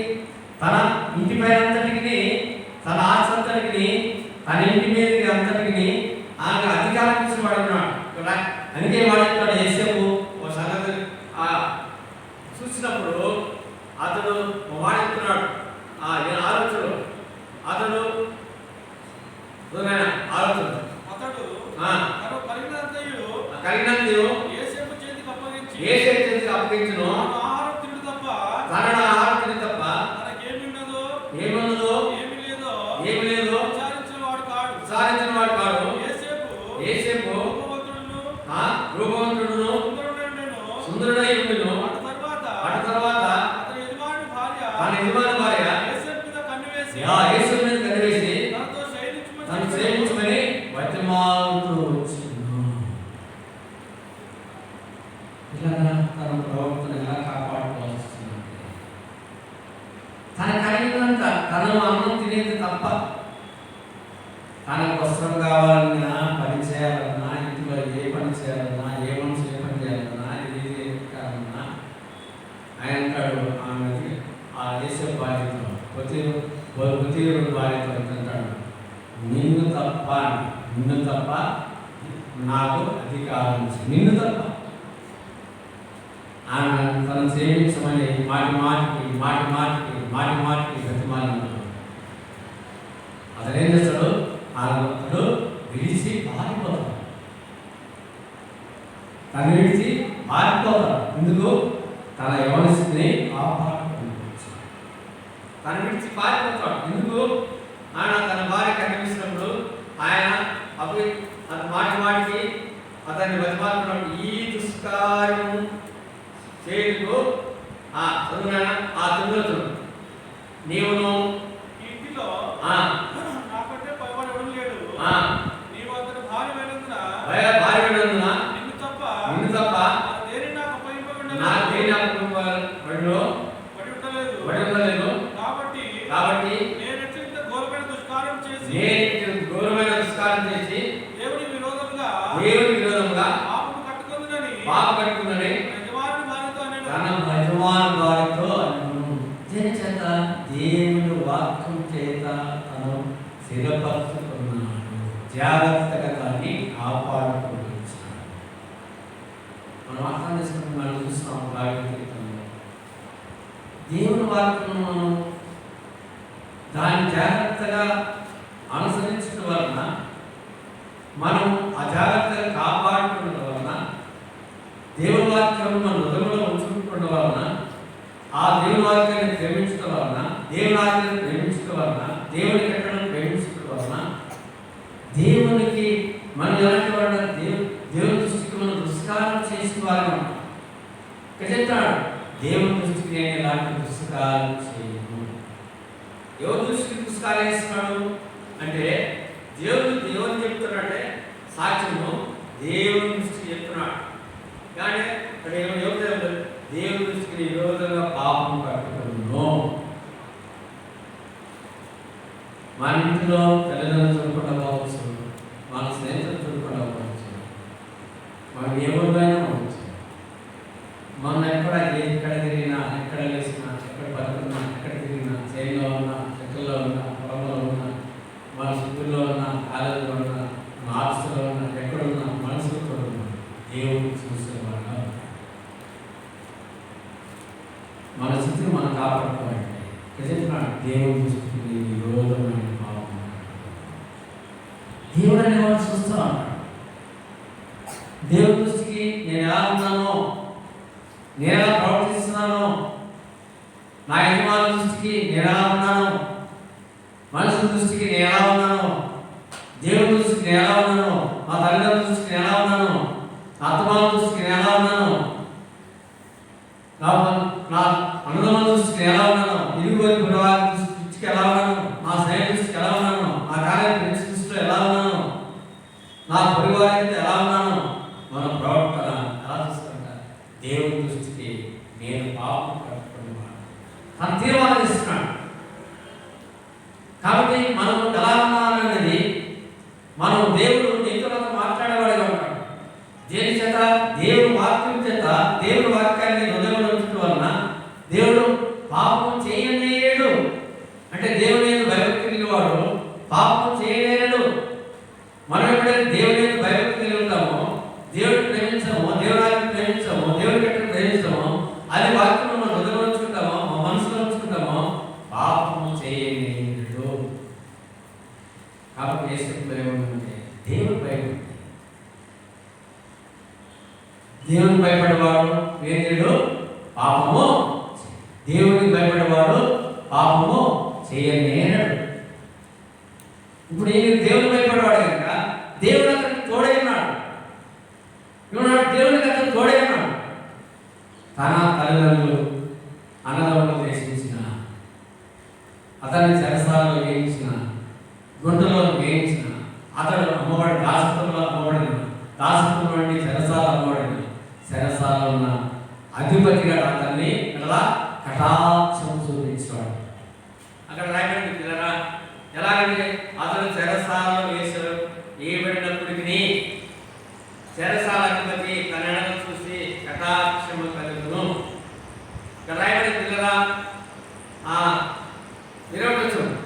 తన ఇంటి పైన అంతటికి, తన ఆస్తి అంతటికి, తన ఇంటి మీద అంతటికి ఆయన అధికారం ఇచ్చిన వాడు ఉన్నాడు. అందుకే వాడు యేసేపు ఒక సంగతి చూసినప్పుడు అతడు వాడుతున్నాడు. ఆలోచనలు అతడు కలిగినంతయు యేసేపు చేతికి అప్పగించును. తనను ఆహారం తిని తప్ప ఏమున్నదో ఏమి లేదో విచారించిన వాడు కాడు. యేసేపు రూపవంతుడును సుందరుడై ఉండును. అటు తర్వాత తన యజమాని భార్య యేసేపు మీద కన్నువేసి తను సేవించమని బతిమాలుతూ వచ్చింది. ఇలాగా తన ప్రవర్తన ఎలా కాపాడుకోవాల్సింది? తన కలిగినంత తను అన్నం తినేది తప్ప, తనకు వస్త్రం కావాలన్నా, పని చేయాలన్నా, ఇంట్లో ఏ పని చేయాలన్నా, ఏ మనిషి ఏ పని చేయాలన్నా, ఏది కావాలన్నా ఆయన అంటాడు. ఆమెకి ఆ యేసేపు భార్యతో పొతీఫరు భార్యతో అంటాడు, నిన్ను తప్ప నాకు అధికారం, నిన్ను తప్ప. ఆమె తను సేవించమని మాటికి ప్రతిమాలను అతనేం చేస్తాడు? అతడు విడిచి పారిపోతాడు. తను విడిచి పారిపోతాడు. ఎందుకు? తన యవనస్థితిని తను విడిచి పారిపోతాడు. ఎందుకు? ఆయన తన భార్య కనిపించినప్పుడు ఆయన మాటికి అతన్ని బతిమాలుకున్నప్పుడు ఈ దుష్కార్యం చేయకు దుర్గతుడు నీవును
ఇంటిలో నాకంటే పైవాడు ఎవడు లేడు. నీవు అతని భార్యమైనందున నిన్ను తప్ప దేని నాకు పడి ఉండలేదు. కాబట్టి నేను ఇంత ఘోరమైన దుష్కార్యం చేసి దేవుని విరోధంగా పాపము కట్టుకుందని
యజమాని భార్యతో దీని చేత దేవుని వాక్యం చేత తను స్థిరపరుచుకున్నాడు. జాగ్రత్తగా దాన్ని కాపాడుకుంటున్నాడు. మనం అర్థం చేసుకుంటే మనం చూస్తున్నాం భాగవతంలో దేవుని వాక్యం దాన్ని జాగ్రత్తగా అనుసరించడం వలన, మనం ఆ జాగ్రత్తగా కాపాడుకోవడం వలన, దేవుని వాక్యం మన హృదయంలో ఉంచుకోవడం వలన, ఆ దేవుని వాక్యాన్ని ప్రేమించడం వలన, దేవుని ఆజ్ఞను ప్రేమించడం వలన, దేవుని కట్టడను ప్రేమించడం వలన దేవునికి మనం ఎలాంటి వాడు? దేవుని దృష్టికి మనం దుష్కారం చేసిన వారు చెప్తాడు. దేవుని దృష్టికి నేను ఎలాంటి దుష్కారం చేయను. ఎవరి దృష్టికి దుష్కారం చేస్తున్నాడు అంటే దేవుని చెప్తున్నాడంటే సాక్ష్యము దేవుని దృష్టికి చెప్తున్నాడు. కానీ అక్కడ ఏమైనా చెప్తారు, దేవుని దృష్టికి విరోధంగా పాపం కట్టుకును. మన ఇంట్లో తల్లిదండ్రులు చూడకుండా పోవచ్చు, మన స్నేహితులు చూడకుండా పోవచ్చు, మనం ఏ ఊరిలోనైనా పోవచ్చు. మనం ఎక్కడ తిరిగినా, ఎక్కడ లేచినా, ఎక్కడ పడుకున్నా, ఎక్కడ తిరిగినా, చేయిలో ఉన్నా, చెట్టుల్లో ఉన్నా, పొలంలో ఉన్నా, మన స్కూల్లో ఉన్నా, కాలేజీలో ఉన్నా, మన ఆఫీసులో ఉన్నా, ఎక్కడున్నా మనసులతో ఉన్నా దేవుడు చూసేవాడు. మన స్థితిని మనం కాపాడుకోవాలంటే చెప్తున్నాడు, దేవుడు దృష్టికి విరోధమైన భావం. దేవుడు అనేవాడు చూస్తూ ఉంటాడు. దేవుడి దృష్టికి నేను ఎలా ఉన్నానో, నేను ఎలా ప్రవర్తిస్తున్నానో, నా యజమానుల దృష్టికి నేను ఎలా ఉన్నాను, మనుషుల దృష్టికి నేను ఎలా ఉన్నాను, దేవుడి దృష్టికి నేను ఎలా ఉన్నాను, మా తల్లిదండ్రుల దృష్టికి నేను ఎలా ఉన్నాను, నా అత్తమానుల దృష్టికి నేను ఎలా ఉన్నాను, నా అన్నదమ్ముల దృష్టికి ఎలా ఉన్నాను, ఇరుగు గురువారి దృష్టికి ఎలా ఉన్నాను, నా స్నేహితుల దృష్టికి ఎలా ఉన్నాను, నా కార్య దృష్టిలో ఎలా ఉన్నాను, నా పరివారం ఎలా ఉన్నాను, మన ప్రవర్తన ఎలా చూస్తుంటా. దేవుని దృష్టికి నేను పాపం కట్టుకున్నాను తన తీర్మానం ఇస్తున్నాడు. కాబట్టి మనం ఎలా ఉన్నామనేది మనం దేవుడు నీతో మాట్లాడేవాడిగా ఉంటాడు. దేని చేత? దేవుడు వాక్యం చేత, దేవుడు వాక్యాన్ని హృదయంలో ఉంచడం వలన దేవుడు పాపం చేయలేడు. అంటే దేవుని మీద భయభక్తి కలిగినవాడు పాపం చేయలేడు. మనం ఎప్పుడైతే దేవుని మీద భయభక్తి కలిగి ఉంటామో, దేవుడిని ప్రేమించామో, దేవుడిని ప్రేమించామో, దేవుడి కట్టను ప్రేమించామో, అది వాక్యం మనం హృదయంలో ఉంచుకుంటామో, మా మనసులో ఉంచుకుంటామో, పాపం చేయలేడు. కాబట్టి ఏసులో ఏమంటే దేవుడు భయభక్తి. దేవుని భయపడేవాడు వేరేడు పాపము, దేవునికి భయపడేవాడు పాపము చేయలేడు. ఇప్పుడు ఈయన దేవుని భయపడేవాడు కనుక దేవుడు అతనికి తోడై ఉన్నాడు. దేవునికి అతను తోడై ఉన్నాడు. తన తల్లిదండ్రులు అన్నదమ్ములు దేశించిన, అతన్ని చెరసాలలో వేయించిన, గుంటలో వేయించిన, అతడు అమ్మబడి దాసత్వంలో అమ్మబడిన, దాసత్వం నుండి చెరసాల అమ్మబడిన, చెరసాలలో ఉన్న అధిపతిగా అతన్ని అలా కటాక్షం చూపించాడు. అక్కడ రాయబడి పిల్లరా ఎలాగంటే అతను చెరసాలలో వేశాడు, వేయబడినప్పటికీ చెరసాల అధిపతి తన ఎడను చూసి కటాక్షము కలుగును. ఇక్కడ రాయబడి పిల్లరా 20 49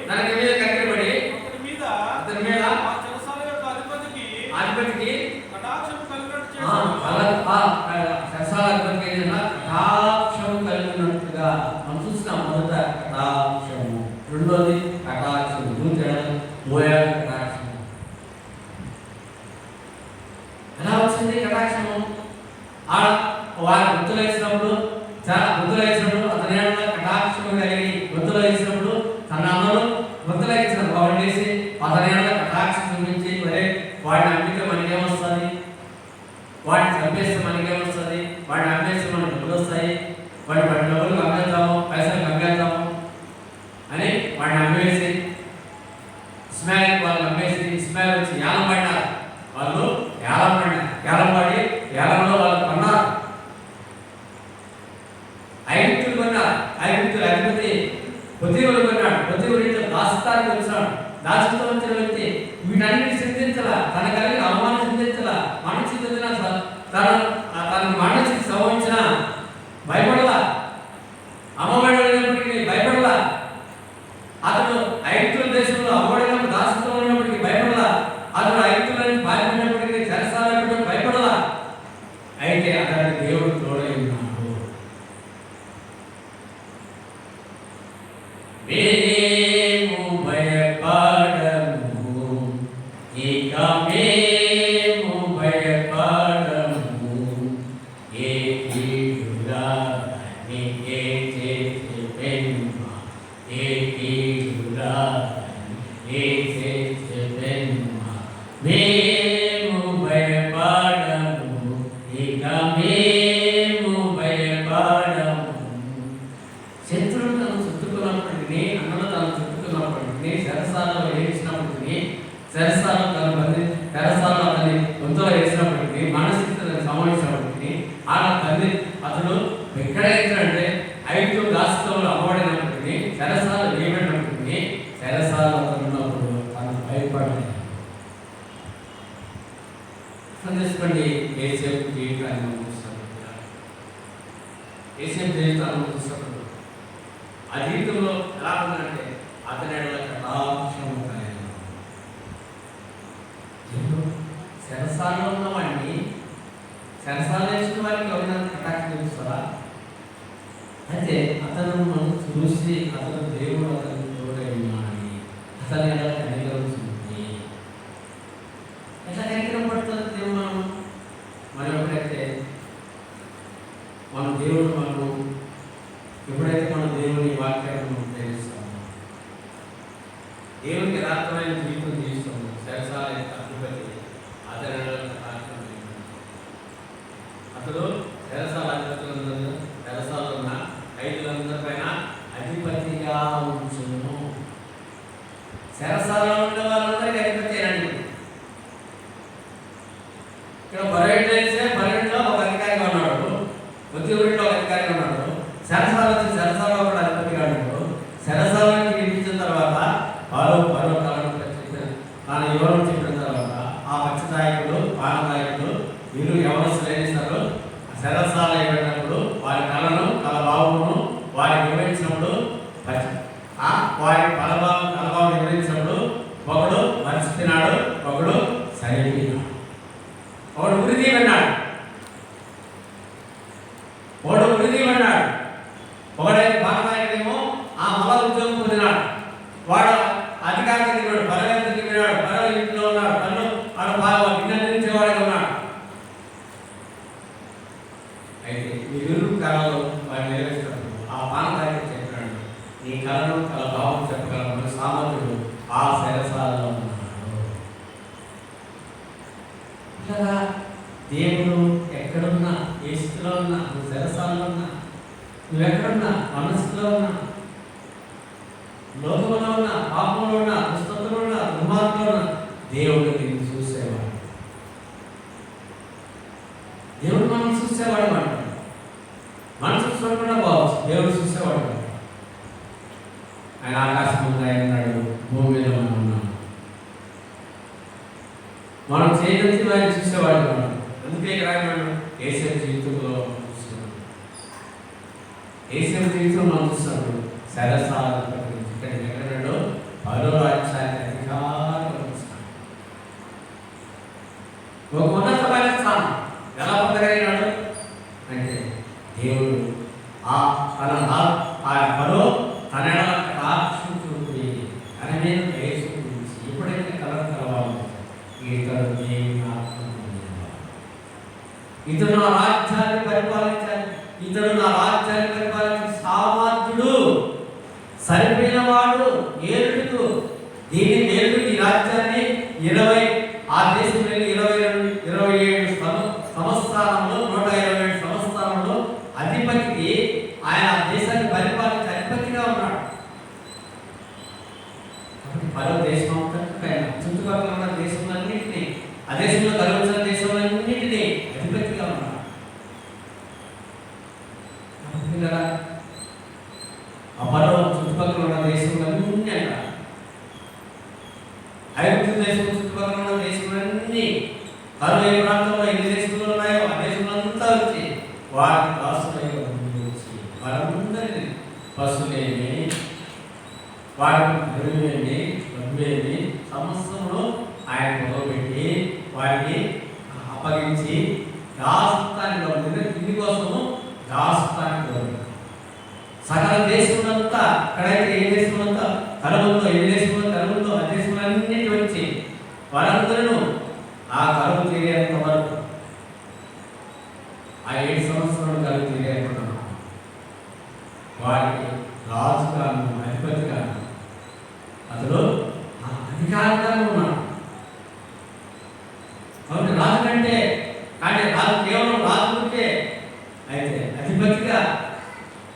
తనకి మీద కట్టబడి అతని మీద అధిపతికి కటాక్షం కలిగినట్టుగా మనం చూస్తున్నాం. మొదట కటాక్షము, రెండోది కటాక్షము, మూడోది కటాక్షము. ఎలా వచ్చింది కటాక్షము? వారి గుర్తులు వేసినప్పుడు, చాలా గుర్తులు వేసినప్పుడు అతని కటాక్షము కలిగి గుర్తులు వేసినప్పుడు తన అన్నలు గుర్తులు వేసినప్పుడు వాడిని వేసి అతని కటాక్షం చూపించి, మరే వాడిని అమ్మితే మనకేమొస్తుంది, వాడిని చంపేస్తే మనకేమొస్తుంది, వాడిని అమ్మేస్తే మనకు డబ్బులు వస్తాయి, వాడి డబ్బులు అమ్మేద్దాము, పైసలు అమ్మేద్దాము అని వాడిని అమ్మేసి ఇస్మాయిల్ వాళ్ళు అమ్మేసి ఇస్మాయిల్ వచ్చి ఏలం పడినారు. వాళ్ళు ఏలం పడినారు, ఏలం పడి ఏలంలో వాళ్ళు కొన్నారు, ఐగుప్తులు కొన్నారు. ఐగుప్తులు అధిపతి పొతీఫరు కొన్నాడు. పొతీఫరు ఇంట్లో దాస్తానికి వచ్చాడు. దాచుతో వచ్చిన వ్యక్తి వీటన్నిటిని చింతించాల, తన కలిగిన అవమానం చింతించాల, మనం చింతించిన తన మనసుకి సంభవించిన భయపడలా, అమ్మబడినప్పటికీ భయపడలా. అతను ఐగుప్తుల దేశంలో అమ్మబడినప్పుడు దాసుతో ఉన్నప్పటికీ భయపడలా. అతను ఐగుప్తులని పారిపోయినప్పటికీ చెరసాలైనప్పటికీ భయపడలా. అయితే అతని దేవుడు తోడై ఉన్నాడు. మేము భయపడము, ఇక మేము భయపడము, ఏ కీడులా నీకే చేసెదెమ్మ, ఏ కీడులా నీకే చేసెదెమ్మ. మేము భయపడము, ఇక మేము భయపడము, చేసినప్పటికీ, అన్నలు తను చుట్టుకున్నప్పటికీ, చెరసాలలో వేయించినప్పటికీ, చెరసాలలో తను చెరసాలలో అతని గొంతులో వేసినప్పటికీ, మనస్థితిని సంభవించినప్పటికీ, అతడు ఎక్కడ వేసినంటే ఐదు దాస్తవులు అమ్మబడినప్పటికీ, చెరసాల వేయబడినప్పటికీ, చెరసాలలో అతను ఉన్నప్పుడు తను భయపడలేదు. తెలుసుకోండి, ఏసేపు జీవితాన్ని మనం చూస్తాం. ఏసేపు జీవితాన్ని మనం చూసినప్పుడు ఆ జీవితంలో ఎలా ఉందంటే అతని శరసాలలో ఉన్నవాడిని, శరసాలు వేసిన వారికి ఎవరైనా కటాక్షం చూస్తారా? అయితే అతను మనం చూసి అతను దేవుడు అతను చూడని అతని ఎలా కనికరించింది, ఎట్లా కనికరం పడుతుంది దేవుడు? మనం ఎప్పుడైతే మన దేవుడు ఎప్పుడైతే మన దేవుని వాక్యాన్ని మనం ప్రేమిస్తామో, దేవునికి యథార్థమైన జీవితం జీవిస్తాము, శరసాల అధిపతి అతడు శరసాల అధిపతులందరూ శరసాలలో ఉన్న ఖైదీలందరిపైన అధిపతిగా ఉంచును. శరసాలలో ఉండే వాళ్ళందరికీ అధిపతి అండి. ఇక్కడ బరైట్లో వేస్తే బరైట్లో ఒక అధికారిగా ఉన్నాడు, ఒత్తిడిలో ఒక అధికారిగా ఉన్నాడు. శరసాల వచ్చి శరసాలలో కూడా అధిపతిగా ఉన్నాడు. శరసాలకి వినిపించిన తర్వాత వారు కాలం తాను ఎవరు చెప్పిన తర్వాత ఆ పచ్చదాయకుడు పానదాయకుడు వీరు ఎవరు శ్రేణిస్తారు. శరసాల అయినప్పుడు వారి కళ భావమును వారి వివరించినప్పుడు వారి కలభావం వివరించినప్పుడు ఒకడు మర్చిపోయినాడు, ఒకడు సరిపోయినాడు, ఒకడు ఉరిది అన్నాడు, ఒకడైతే పానదాయకుడేమో ఆ మల ఉద్యోగం పొందినాడు. వాడు అధికారికి తిరిగాడు, పరవేత్తకి తిరిగాడు, పరవ ఇంట్లో ఉన్నాడు, పన్ను ఆడ విన్నరించేవాడిగా ఉన్నాడు. అయితే ఈ విరుడు కళలో వాడు నెరవేర్చినప్పుడు ఆ పానదాయకుడు చెప్పినాడు, నీ కళను కళ భావం చెప్పగలను సామర్థ్యుడు ఆ శరసాలలో ఉన్నాడు. ఇలా దేవుడు ఎక్కడున్నా, ఏ స్థితిలో ఉన్నా, నువ్వు శరసాలలో ఉన్నా, నువ్వు ఎక్కడున్నా, మనసులో ఉన్నా, లోకంలో ఉన్నా, పాపంలో ఉన్నా, దుష్టతలో ఉన్నా, దుర్మార్గంలో ఉన్నా, దేవుడు నిన్ను చూసేవాడు. దేవుడు మనం చూసేవాడు మాట. మనసు చూడకుండా పోవచ్చు, దేవుడు చూసేవాడు. ఆయన ఆకాశం ఉంది, ఆయన ఉన్నాడు, భూమి మీద మనం ఉన్నాం. మనం చేయగలిసి ఆయన చూసేవాడు మనం. అందుకే రాయమన్నాడు ఏసేపు జీవితంలో చూస్తున్నాడు. ఏసేపు జీవితం మనం చూస్తున్నాడు. శరసాల ఎక్కడో పరో రాజ్యానికి అధికారం వస్తున్నాడు. ఒక ఉన్నతమైన స్థానం ఎలా పొందగలిగినాడు అంటే దేవుడు పరో తన ఆక్షించుకుని తన మీద వేసుకుని ఎప్పుడైతే కలవాలి ఇతడు దేవుని ఆత్మ, ఇతడు నా రాజ్యాన్ని పరిపాలించాలి, ఇతడు నా రాజ్యాన్ని పరిపాలించి సామర్థ్యుడు, సరిపోయిన వాడు, ఏలుడు. దీన్ని నేడు ఈ రాజ్యాన్ని 20 ఆ దేశంలో 27 సంవత్సరాలలో 127 సంవత్సరాలలో అధిపతికి ఆయన ఆ దేశాన్ని పరిపాలించే అధిపతిగా ఉన్నాడు. మరో దేశం చుట్టుపక్కల ఉన్న దేశంలన్నింటినీ, ఆ దేశంలో కలిగించిన దేశంలన్నింటినీ అధిపతిగా ఉన్నాడు. మరో చుట్టుపక్కల ఉన్న దేశంలన్నీ అంట, ఐగుప్తు దేశం చుట్టుపక్కల ఉన్న దేశంలన్నీ, కరువు ఏ ప్రాంతంలో ఎన్ని దేశంలో ఉన్నాయో ఆ దేశంలంతా వచ్చి వారికి దాసులై వచ్చి వారందరినీ పశువులేమి, వారికి గరువేమి, వడ్వేమి సమస్తంలో ఆయన మొదలుపెట్టి వారికి అప్పగించి దాస్తానికి తిండి కోసము దాస్తానికి సకల దేశములంతా, అక్కడైతే ఏ దేశములంతా కరువుతో, ఏ దేశంలో కరువుతో ఆ దేశములన్నిటి వచ్చి వారందరూ ఆ కరువు తీరేంత వరకు, ఆ 7 సంవత్సరాలు కరువు తీరేంత వారికి రాజుగాను అధిపతిగాను అతడు అధికారంగా ఉన్నాడు. కాబట్టి రాజు కంటే, కానీ రాజు కేవలం రాజు ఉంటే, అయితే అధిపతిగా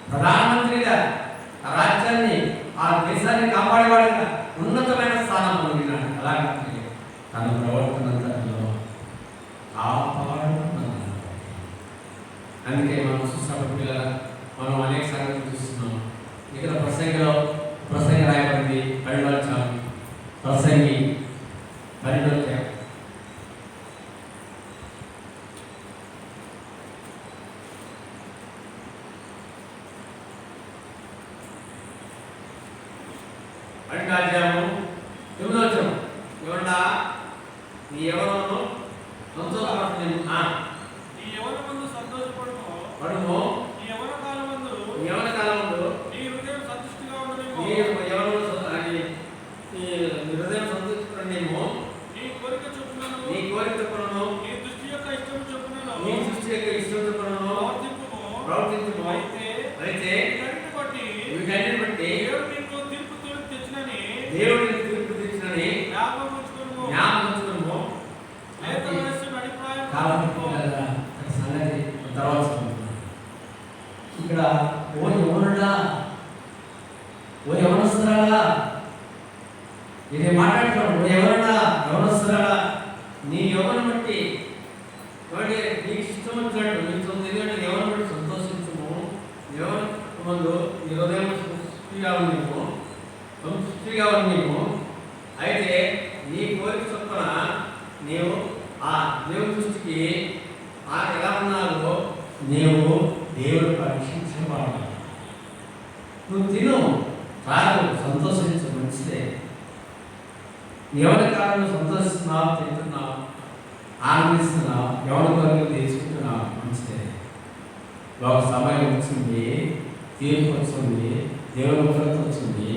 ప్రధానమంత్రిగా ఆ రాజ్యాన్ని, ఆ ప్రసంగి రాయబడింది 12వ అధ్యాయం, ప్రసంగి 12వ అధ్యాయం. ఎవరన్నా నీ ఎవరను సంతోషపడుతుంది,
నీ ఎవరి ముందు సంతోషపడుము,
పడుము,
నీ ఎవరి కాలమందు నీ హృదయం సంతుష్టిగా ఉండనేమో,
నీ హృదయం సంతోషపడనేమో,
నీ కోరిక చొప్పునను నీ దృష్టి యొక్క ఇష్టం చొప్పునను ప్రవర్తించుము. అయితే వీటన్నిటిని బట్టి దేవుడు నీకు తీర్పు తెచ్చినని జ్ఞాపకం ఉంచుకొనుము. లేత వయస్సును అభిప్రాయం
సంగతి తర్వాత ఇక్కడ ఓ యవనుడా, ఓ యవనస్తురాలా, ఇది మాట్లాడుతున్నాడు. ఓ యవనస్తురాలా, నీ యవనం బట్టి నీకు ఇష్టం వచ్చినట్టు ఎందుకంటే యవనం బట్టి సంతోషించము. యవనం ముందు నీ హృదయం సంతృష్టిగా నీకు. అయితే నీ కోరిక చొప్పున నీవు ఆ దేవుని దృష్టికి ఎలా ఉన్నావో నీవు దేవుడు పరీక్షించబడాలి. నువ్వు తిను, తాగు, సంతోషించు, మంచిదే. ఎవరి కాలంలో సంతోషిస్తున్నావు, తింటున్నావు, ఆనందిస్తున్నావు, ఎవరి కోరికలు తీసుకుంటున్నావు, మంచిదే. ఒక సమయం వచ్చింది, తీర్పు వచ్చింది, దేవుని కొరకు వచ్చింది,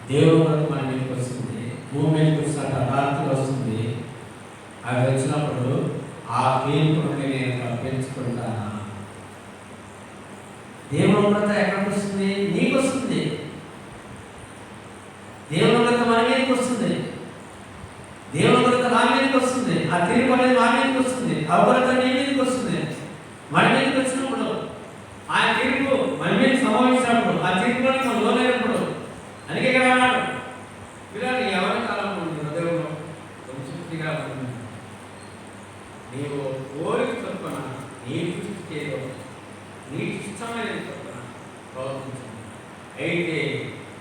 దేవుని కొరకు మన మీదకి వస్తుంది, భూమి మీదకి వచ్చినట్టు రాత్రి వస్తుంది. అవి వచ్చినప్పుడు ఆ తీర్పు నుండి నేను తప్పించుకుంటానా? దేవుని ఉగ్రత ఎక్కడికి వస్తుంది? నీకు వస్తుంది. దేవుని ఉగ్రత మన మీదకి వస్తుంది, దేవుని ఉగ్రత నా మీదకి వస్తుంది, ఆ తీర్పు అనేది మా మీదకి వస్తుంది, ఆ ఉగ్రత నీ మీదకి వస్తుంది. మన మీదకి వచ్చినప్పుడు ఆ తీర్పు మన మీద సంభవించినప్పుడు ఆ తీర్పులోకి మనం లోనైనప్పుడు అందుకే కదా అన్నాడు, పిల్లలు ఎవరి కాలం ఉంది హృదయంలో సంతృప్తిగా ఉంటుంది. నీవు కోరిక చొప్పున నీ దృష్టికి ఏదో నీకు ఇష్టమైన చొప్పున ప్రవర్తించండి. అయితే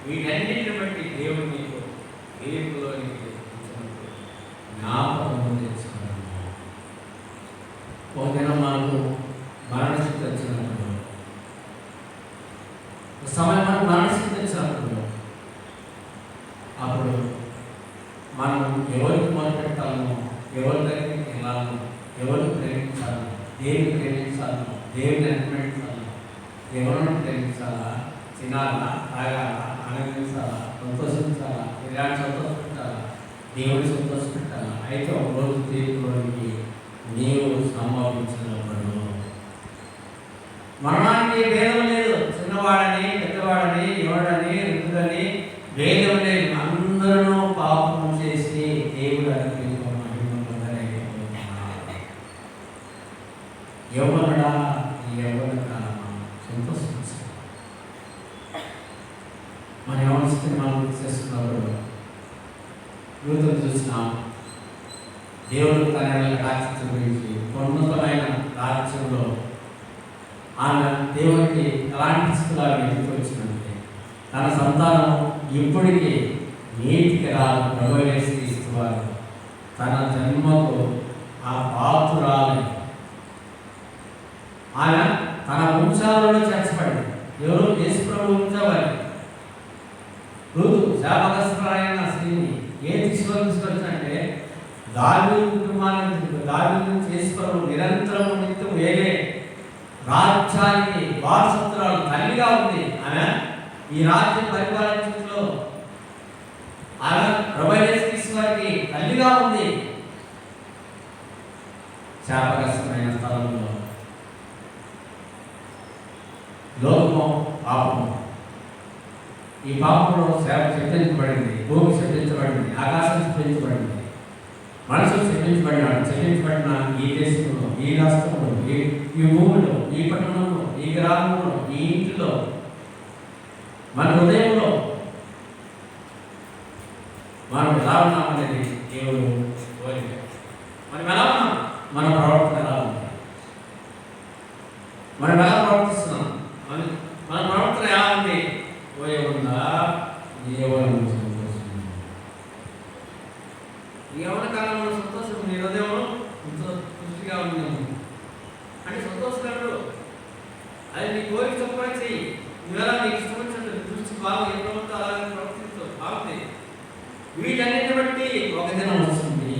వీటన్నిటిని బట్టి దేవుడు నీకు తీర్పులోనికి ఇచ్చినప్పుడు జ్ఞాపకం తెచ్చుకున్నాను. ఒక దినం మనకు మరణస్థితి వచ్చినప్పుడు, సమయం మనకు మరణస్థితి వచ్చినప్పుడు, అప్పుడు మనం ఎవరికి మొదలుపెట్టాలనో, ఎవరి దగ్గరికి వెళ్ళాలనో, ఎవరిని ప్రేమించాలనో, దేన్ని ప్రేమించాలనో, దేవుని అనుప్రేమించాలనో, ఎవరిని ప్రేమించాలా, తినాలా, తాగాలా, ఆనందించాలా, సంతోషించాలా, ఇలాంటి సంతోషపెట్టాలా, దేవుని సంతోషపెట్టాలా. అయితే ఒక రోజు తీర్పులోనికి నీవు సంభవించినప్పుడు మరణానికి భేదం లేదు. చిన్నవాడని, పెద్దవాడని, ఎవడని, వృద్ధుడని భేదం లేదు. అందరూ పాపం చేసి దేవుడు యవ్వనుడా, యవ్వన కాలమా సంతోషించు. మన యవ్వన స్థితిని మనం గుర్తు చేసుకున్నప్పుడు యూతులు చూసినాం. దేవుడు తన రాజ్యం గురించి ఉన్నతమైన రాజ్యంలో ఆమె దేవునికి ఎలాంటి స్థితిలాగా ఎదుగు వచ్చినంటే తన సంతానం ఇప్పటికీ నీటికి రాదు ప్రవేశిస్తువారు తన జన్మకు ఆ పాత్రురాలని ఆయన తన వంశాలలో చేర్చబడింది. ఎవరు? యేసు ప్రభువు వంశావళి. ఋతు శాపగ్రస్తురాలైన స్త్రీని ఏ దిశలో తీసుకొచ్చారంటే దావీదు కుటుంబానికి, దావీదు నుంచి యేసు ప్రభువు నిరంతరం నిత్యం వేరే రాజ్యానికి వారసత్వాలు తల్లిగా ఉంది. ఆమె ఈ రాజ్యం పరిపాలించడంలో ఆమె ప్రభువారికి తల్లిగా ఉంది. శాపగ్రస్తమైన స్థలంలో లోకము, పాపము, ఈ పాపంలో శపించబడింది, భూమి శపించబడింది, ఆకాశం శపించబడింది, మనుషులు శపించబడినాడు. శపించబడిన ఈ దేశంలో, ఈ రాష్ట్రంలో, ఈ భూమిలో, ఈ పట్టణంలో, ఈ గ్రామంలో, ఈ ఇంటిలో, మన హృదయంలో మనం ఎలా ఉన్నామనేది దేవుడు కోరిక. మనం ఎలా ఉన్నాం? మన ప్రవర్తన ఎలా ఉంది? మనం ఎలా ప్రవర్తిస్తున్నాం? మన ప్రవర్తన ఎలా ఉంది? పోయే ఉందా? బాగా ఏ ప్రభుత్వం అలాగే ప్రవర్తించు బాగుంది. వీటన్నిటిని బట్టి ఒక దినం వస్తుంది.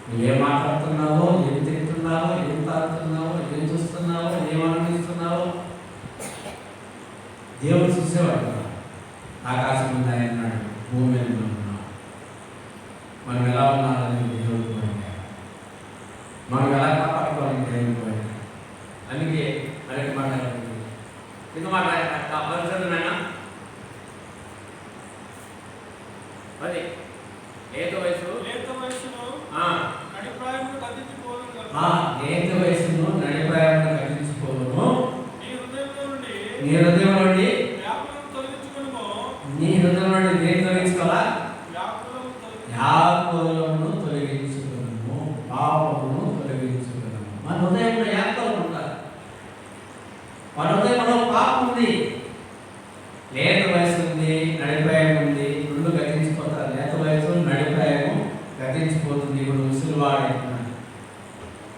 నువ్వేం మాట్లాడుతున్నావో, ఏం తింటున్నావో, ఏం తాగుతున్నావో, ఏం చూస్తున్నావో, ఏం అనుభవిస్తున్నావో దేవుడు చూసేవాడు కదా. ఆకాశం ఉంది ఆయన అన్నాడు, భూమి మీద ఉన్నాం. మనం ఎలా ఉన్నారని దేవుడు పోయినా, మనం ఎలా కాపాడుకోవాలని దేవుడు పోయినా. అందుకే అరటి మాట్లాడుతుంది కింద మాట్లాడుతున్నాయన అది లేత వయసును
నడిప్రాయమును గతించిపోవును కనుక.
లేత వయసును నడిప్రాయమును గతించిపోవును.
నీ హృదయంలో నుండి
నీ హృదయం నుండి
వ్యాకులము తొలగించుకొనుము.
నీ హృదయం నుండి దేని తొలగించుకోవాలా?
వ్యాకులము
యాకోబును తొలగించుకొనుము, పాపమును తొలగించుకొనుము. మన హృదయంలో యాకోబు ఉంటారు. మన హృదయంలో పాపం ఉంది, లేత వయసు ఉంది, నడిప్రాయం ఉంది. రెండు గతించిపోతారు. లేత వయసు నడిప్రాయము గతించిపోతుంది. ఇప్పుడు ముసలివాడైతున్నాను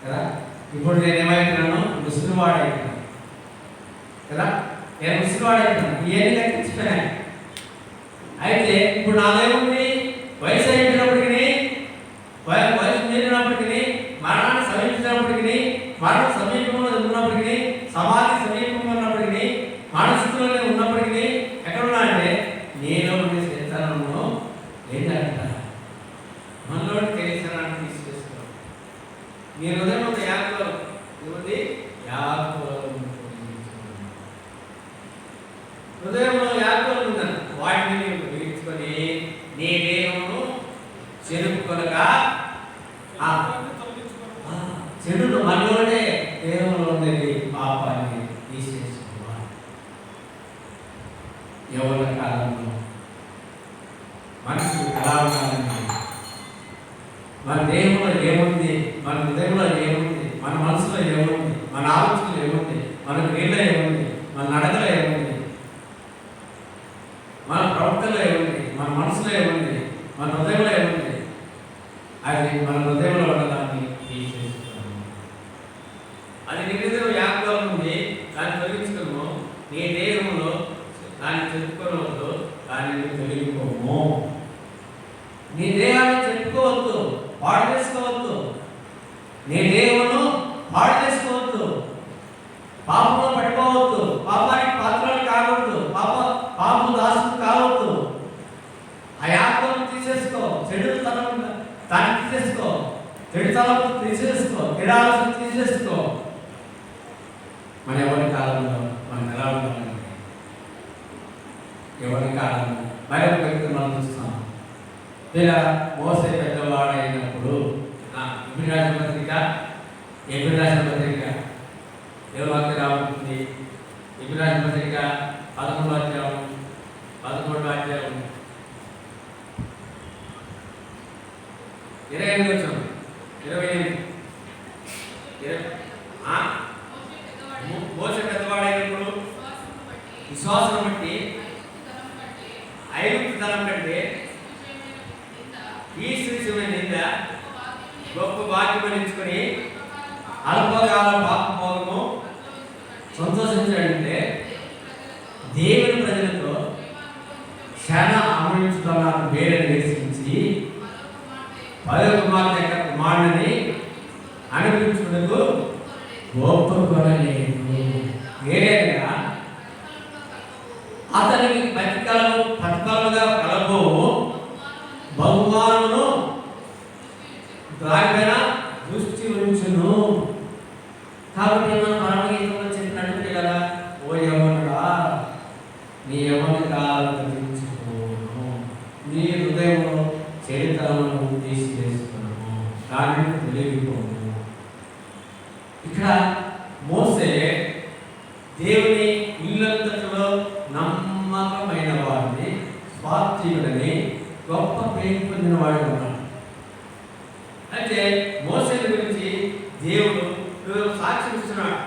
కదా. ఇప్పుడు నేను ఏమైతున్నాను? ముసలివాడైతున్నాను కదా. నేను ముసలివాడైతున్నాను, ఇవన్నీ గతించిపోయాను. అయితే ఇప్పుడు నాదేముంది? వయసు అయినప్పటికీ, వయసు మీరినప్పటికీ, మరణాన్ని సమీపించినప్పటికీ, మరణ సమీపంలో ఉన్నప్పటికీ, సమాధి సమీపంలో ఉన్నప్పటికీ, మనస్థితిలోనే ఉన్నప్పటికీ ఎక్కడున్నా అంటే నేను చేస్తాను ఏంటంట మనలో తెలిసానని తీసుకొస్తాను. మీ హృదయం ఒక యాగం ఏముంది? హృదయంలో యాగం ఉందని వాటిని విడిచుకొని నీ దేహమును చెరుపుకొనగా చెడును మనలోనే దేహంలో ఉండేది పాపాన్ని తీసేసుకోవాలి. యవ్వన కాలంలో మనసు ఎలా ఉండాలండి? మన దేహంలో ఏముంది, మన హృదయంలో ఏముంది, మన మనసులో ఏముంది, మన ఆలోచనలో ఏముంది, మన క్రియలో ఏముంది, మన నడకలో ఏముంది, మన ప్రవర్తనలో ఏముంది, మన మనసులో ఏముంది, మన హృదయంలో ఏముంది, అది మన హృదయంలో ఉన్నదాన్ని తీసేస్తున్నాము. అది నీ హృదయం యాగంలో ఉంది, దాన్ని తొలగించుకోము. నీ దేహంలో దాన్ని చెప్పుకోవద్దు, దాన్ని తొలగిపోము. నీ దేహాన్ని చెప్పుకోవద్దు, పాడు చేసుకోవద్దు. నీ దేహమును పాడు చేసుకోవద్దు, పాపంలో పడిపోవద్దు, పాపానికి పాత్రలు కావద్దు, పాపం దాసులు కావద్దు. ఆ యాత్రను తీసేసుకో, చెడుతనం దాన్ని తీసేసుకో, చెడుతనం తీసేసుకో, ఆలోచన తీసేసుకో. మన ఎవరి కాలంలో మనం ఎలా ఉండాలంటే, ఎవరి కాలంలో మరొక వ్యక్తిని మనం చూస్తాం. ఇలా మోసే పెద్దవాడైనప్పుడు ఎబ్రీ రాసిన పత్రిక ఎవరి వాక్యం రాబోతుంది? ఎబ్రీ రాసిన పత్రిక 11వ అధ్యాయం 28 వచ్చాం. 28 మోసే పెద్దవాడైనప్పుడు విశ్వాసం బట్టి ఐగుప్తు ధనం కంటే ఈ శ్రీశమైన నింద గొప్ప భాగ్యం ఎంచుకొని అల్పకాల పాపభోగము సంతోషించాడంటే దేవుని ప్రజలతో క్షణ అమరించుతున్న వేరే నిరీక్షించి కుమారుని అనిపించుకున్నకు ఒప్పుకొనలేదు. ఏదైనా అతనికి పథకాలుగా కలబోవు బహుమానమును దానిపైన దృష్టి ఉంచును. కాబట్టి మనం పరమగీతంలో చెప్పినట్టు కదా, ఓ యవ్వనుడా నీ యవ్వన కాలం గతించుకోను, నీ హృదయంలో చరిత్రను తీసివేసుకున్నాము, దానిని తొలగిపోను. ఇక్కడ మోసే దేవుని ఇల్లంతటిలో నమ్మకమైన వాడిని, స్వార్థీయుడని గొప్ప పేరు పొందిన వాడు ఉన్నాడు. అయితే మోసే గురించి దేవుడు సాక్ష్యం ఇస్తున్నాడు.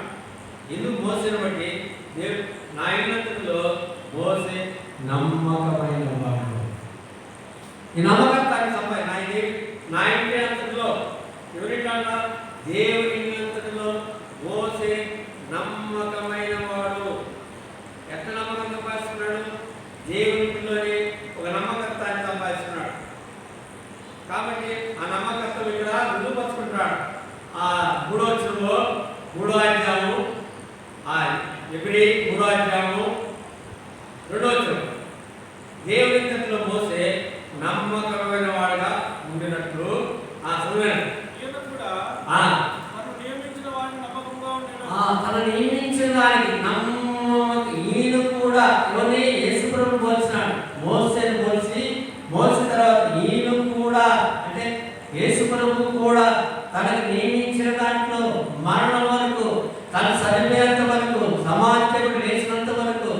ఎందుకు మోసేని బట్టి దేవుడు నా ఇల్లంతటిలో మోసే నమ్మకమైన వాడు. ఈ నమ్మకత్వాన్ని సంపాదించి నా ఇంటి అంతటిలో ఎవరింటా దేవుని అంతటిలో మోసే నమ్మకమైన వాడు. ఎట్లా నమ్మకం సంపాదిస్తున్నాడు?
దేవునిలోనే ఒక నమ్మకత్వాన్ని సంపాదిస్తున్నాడు. కాబట్టి ఆ నమ్మకత్వం ఇక్కడ రుజువుపరుచుకుంటాడు. ఆ 3వ వచనంలో 3వ అధ్యాయము ఎబ్రీ 3వ అధ్యాయము 2వ వచనం, దేవుని చేతిలో మోసే నమ్మకమైన వాడుగా ఉండినట్లు చదివాను.
ఈయన కూడా తను నియమించిన వాడిని నమ్మకంగా ఉండేవాడు.
తను నియమించిన దానికి ఈయన కూడా ఇవన్నీ యేసు ప్రభువును పోల్చినాడు. మోసేను పోల్చి మోసిన తర్వాత ఈయన కూడా అంటే యేసు ప్రభువు కూడా తనకు నియమించిన దాంట్లో మరణం వరకు, తను చనిపోయేంత వరకు, సమాజకుడు లేచినంత వరకు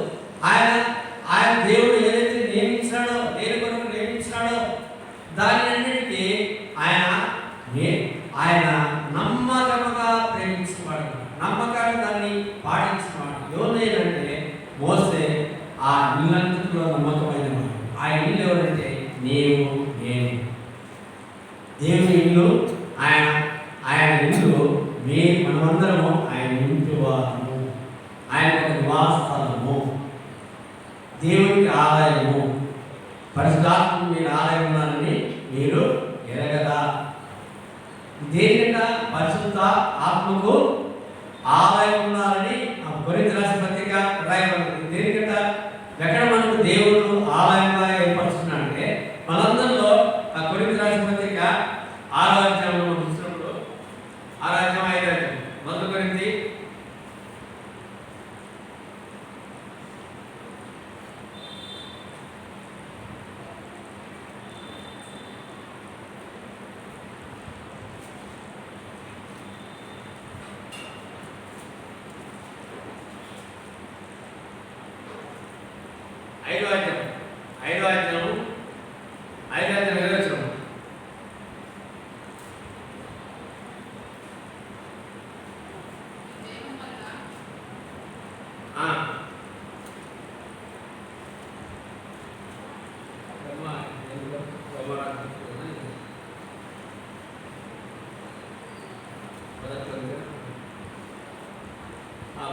ఆయన దేవుడు ఏదైతే నియమించాడో, దేని కొరకు నియమించాడో దానిన్నిటికీ ఆయన నమ్మకముగా ప్రేమించేవాడు, నమ్మకాన్ని దాన్ని పాటించేవాడు. ఎవరైనంటే మోసే ఆ ఇల్లంతలో నమ్మకమైన వాడు. ఆ ఇల్లు ఎవరంటే నీవు నేను. దేవుని ఇల్లు ఆయన ఇల్లు మనమందరము ఆయన ఇంటి వారము, ఆయన ఒక నివాస స్థలము, దేవునికి ఆలయము. పరిశుద్ధాత్మ మీరు ఆలయం ఉన్నారని మీరు ఎరగదా? దేనికంట పరిశుద్ధ ఆత్మకు ఆలయం ఉన్నారని కొరింథీ రాసిన పత్రిక రాయబడింది. దేనికంట ఎక్కడ మనకు దేవుడు ఆలయంగా ఏర్పరుస్తున్నాడంటే మనందరిలో ఆ కొరింథీ రాసిన పత్రిక 6వ అధ్యాయంలో చూసినప్పుడు 6వ అధ్యాయం 5వ అధ్యాయం 1 కొరింథీ 5వ అధ్యాయం 5వ అధ్యాయం 5వ వచనం,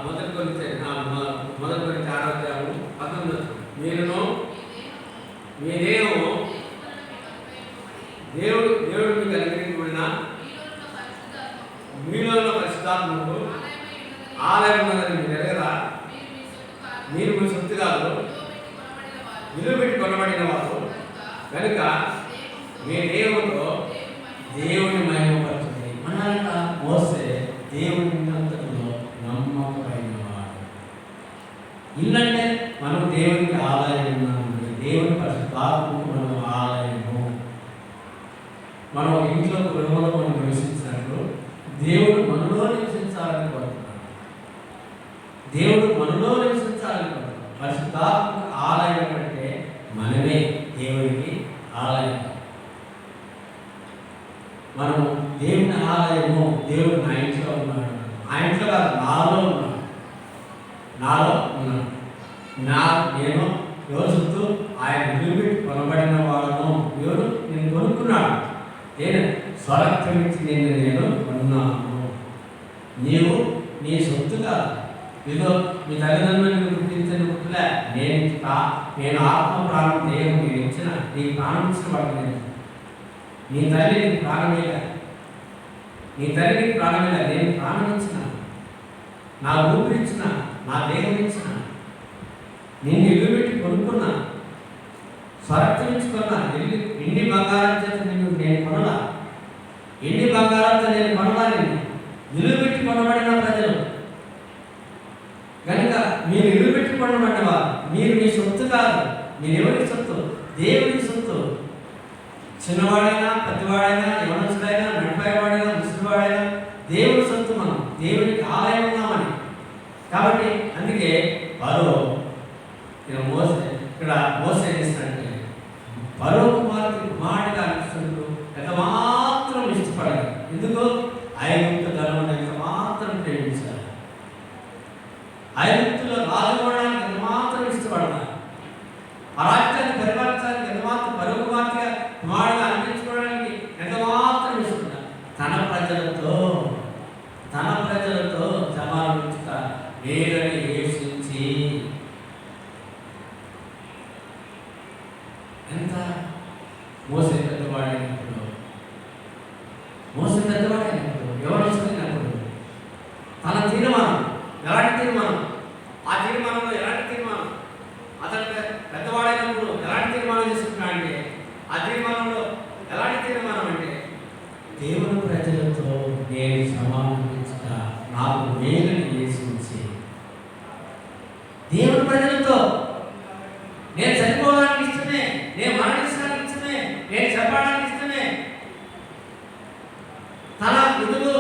మొదటి గురించి 6వ అధ్యాయం 19వ వచనం, మీ దేహము దేవుడు మీకు అనుగ్రహించబడిన మీలో ఉన్న పరిశుద్ధాత్మకు ఆలయం ఉన్నదని మీరు ఎరగరా? మీరు మీ సొత్తు కాదు, విలువ పెట్టి కొనబడిన వారు కనుక మీ దేవుడు దేవుని మహిమపరచండి. మనంట మోసే దేవుని అంతలో నమ్మకమైన వాడు. ఇల్లంటే మనం దేవునికి ఆలయం ఉన్నాము, దేవుని పరిశుద్ధాత్మకు మనం ఆలయము. మనం ఇంట్లో గృహంలో మనం నివసించినట్లు దేవుడు మనలో నివసించాలని కోరుతున్నాడు. దేవుడు మనలో నివసించాలని కోరుతున్నాడు. పరిశుద్ధాత్మక ఆలయం అంటే మనమే దేవునికి ఆలయం. మనము దేవుని ఆలయము, దేవుడు నా ఇంట్లో ఉన్నాడు. ఆ ఇంట్లో కాదు, నాలో ఉన్నాడు. నేను యోచిస్తూ ఆయన నిలబెట్టి కొనబడిన వాడను. ఎవరు? నేను కొనుక్కున్నాడు. నేను స్వరక్తమిచ్చి నేను కొన్నాను. నీవు నీ సొత్తుగా ఏదో మీ తల్లిదండ్రులను గుర్తించిన గుర్తులే. నేను ఆత్మ ప్రాణం దేహం నేను ఇచ్చిన, నీ ప్రాణం ఇచ్చిన వాడు నేను. నీ తల్లి నీకు ప్రాణమేలా, నీ తల్లి నీకు ప్రాణమేలా, నేను ప్రాణం ఇచ్చిన, నా ఊపిరి ఇచ్చిన, నా దేహం ఇచ్చిన, నేను ఇల్లు పెట్టి కొనుక్కున్నా, స్వరక్తమించుకున్నా. ఇండి బంగారం చేత నేను కొనలా, ఇండి బంగారంతో నేను కొనలా. నేను ఇల్లు పెట్టి కొనబడిన ప్రజలు కనుక మీరు ఇల్లు పెట్టి కొనబడినవా? మీరు మీ సొత్తు కాదు. మీరు ఎవరి సొత్తు? దేవుని సొత్తు. చిన్నవాడైనా, పెద్దవాడైనా, యవనస్తుడైనా, నడిపేవాడైనా, ముసలివాడైనా దేవుని సొత్తు. మనం దేవునికి ఆలయం ఉన్నామని. కాబట్టి అందుకే వారు ఇక్కడ మోసే చేసినట్టే పరో కుమారుడిగా అనిపిస్తున్నట్టు ఎంత మాత్రం ఇష్టపడాలి. ఎందుకు? ఐగుప్తు ధనం ఎంత మాత్రం ప్రేమించాలి. ఐగుప్తులో రాజుకోవడానికి ఎంత మాత్రం ఇష్టపడాలి. ఆ రాజ్యాన్ని పరిపాలించడానికి ఎంత మాత్రం పరో కుమారుడిగా అనిపించుకోవడానికి ఎంత మాత్రం ఇష్టపడాలి. తన ప్రజలతో సమావేశంగా వేరని యేసించి ఎంత మోసే పెద్దవాడైనప్పుడు ఎవరు వస్తున్నప్పుడు తన తీర్మానం ఎలాంటి తీర్మానం, ఆ తీర్మానంలో ఎలాంటి తీర్మానం, అతను పెద్దవాడైనప్పుడు ఎలాంటి తీర్మానం చేసుకుంటున్నాడంటే ఆ తీర్మానంలో ఎలాంటి తీర్మానం అంటే దేవుని ప్రజలతో నేను సమానంగా నాకు మేలుని చేసి దేవుని ప్రజలతో నేను చనిపోవడానికి ఇష్టమే, నేను మరణించడానికి ఇష్టమే, నేను చెప్పడానికి ఇష్టమే. తన విధులు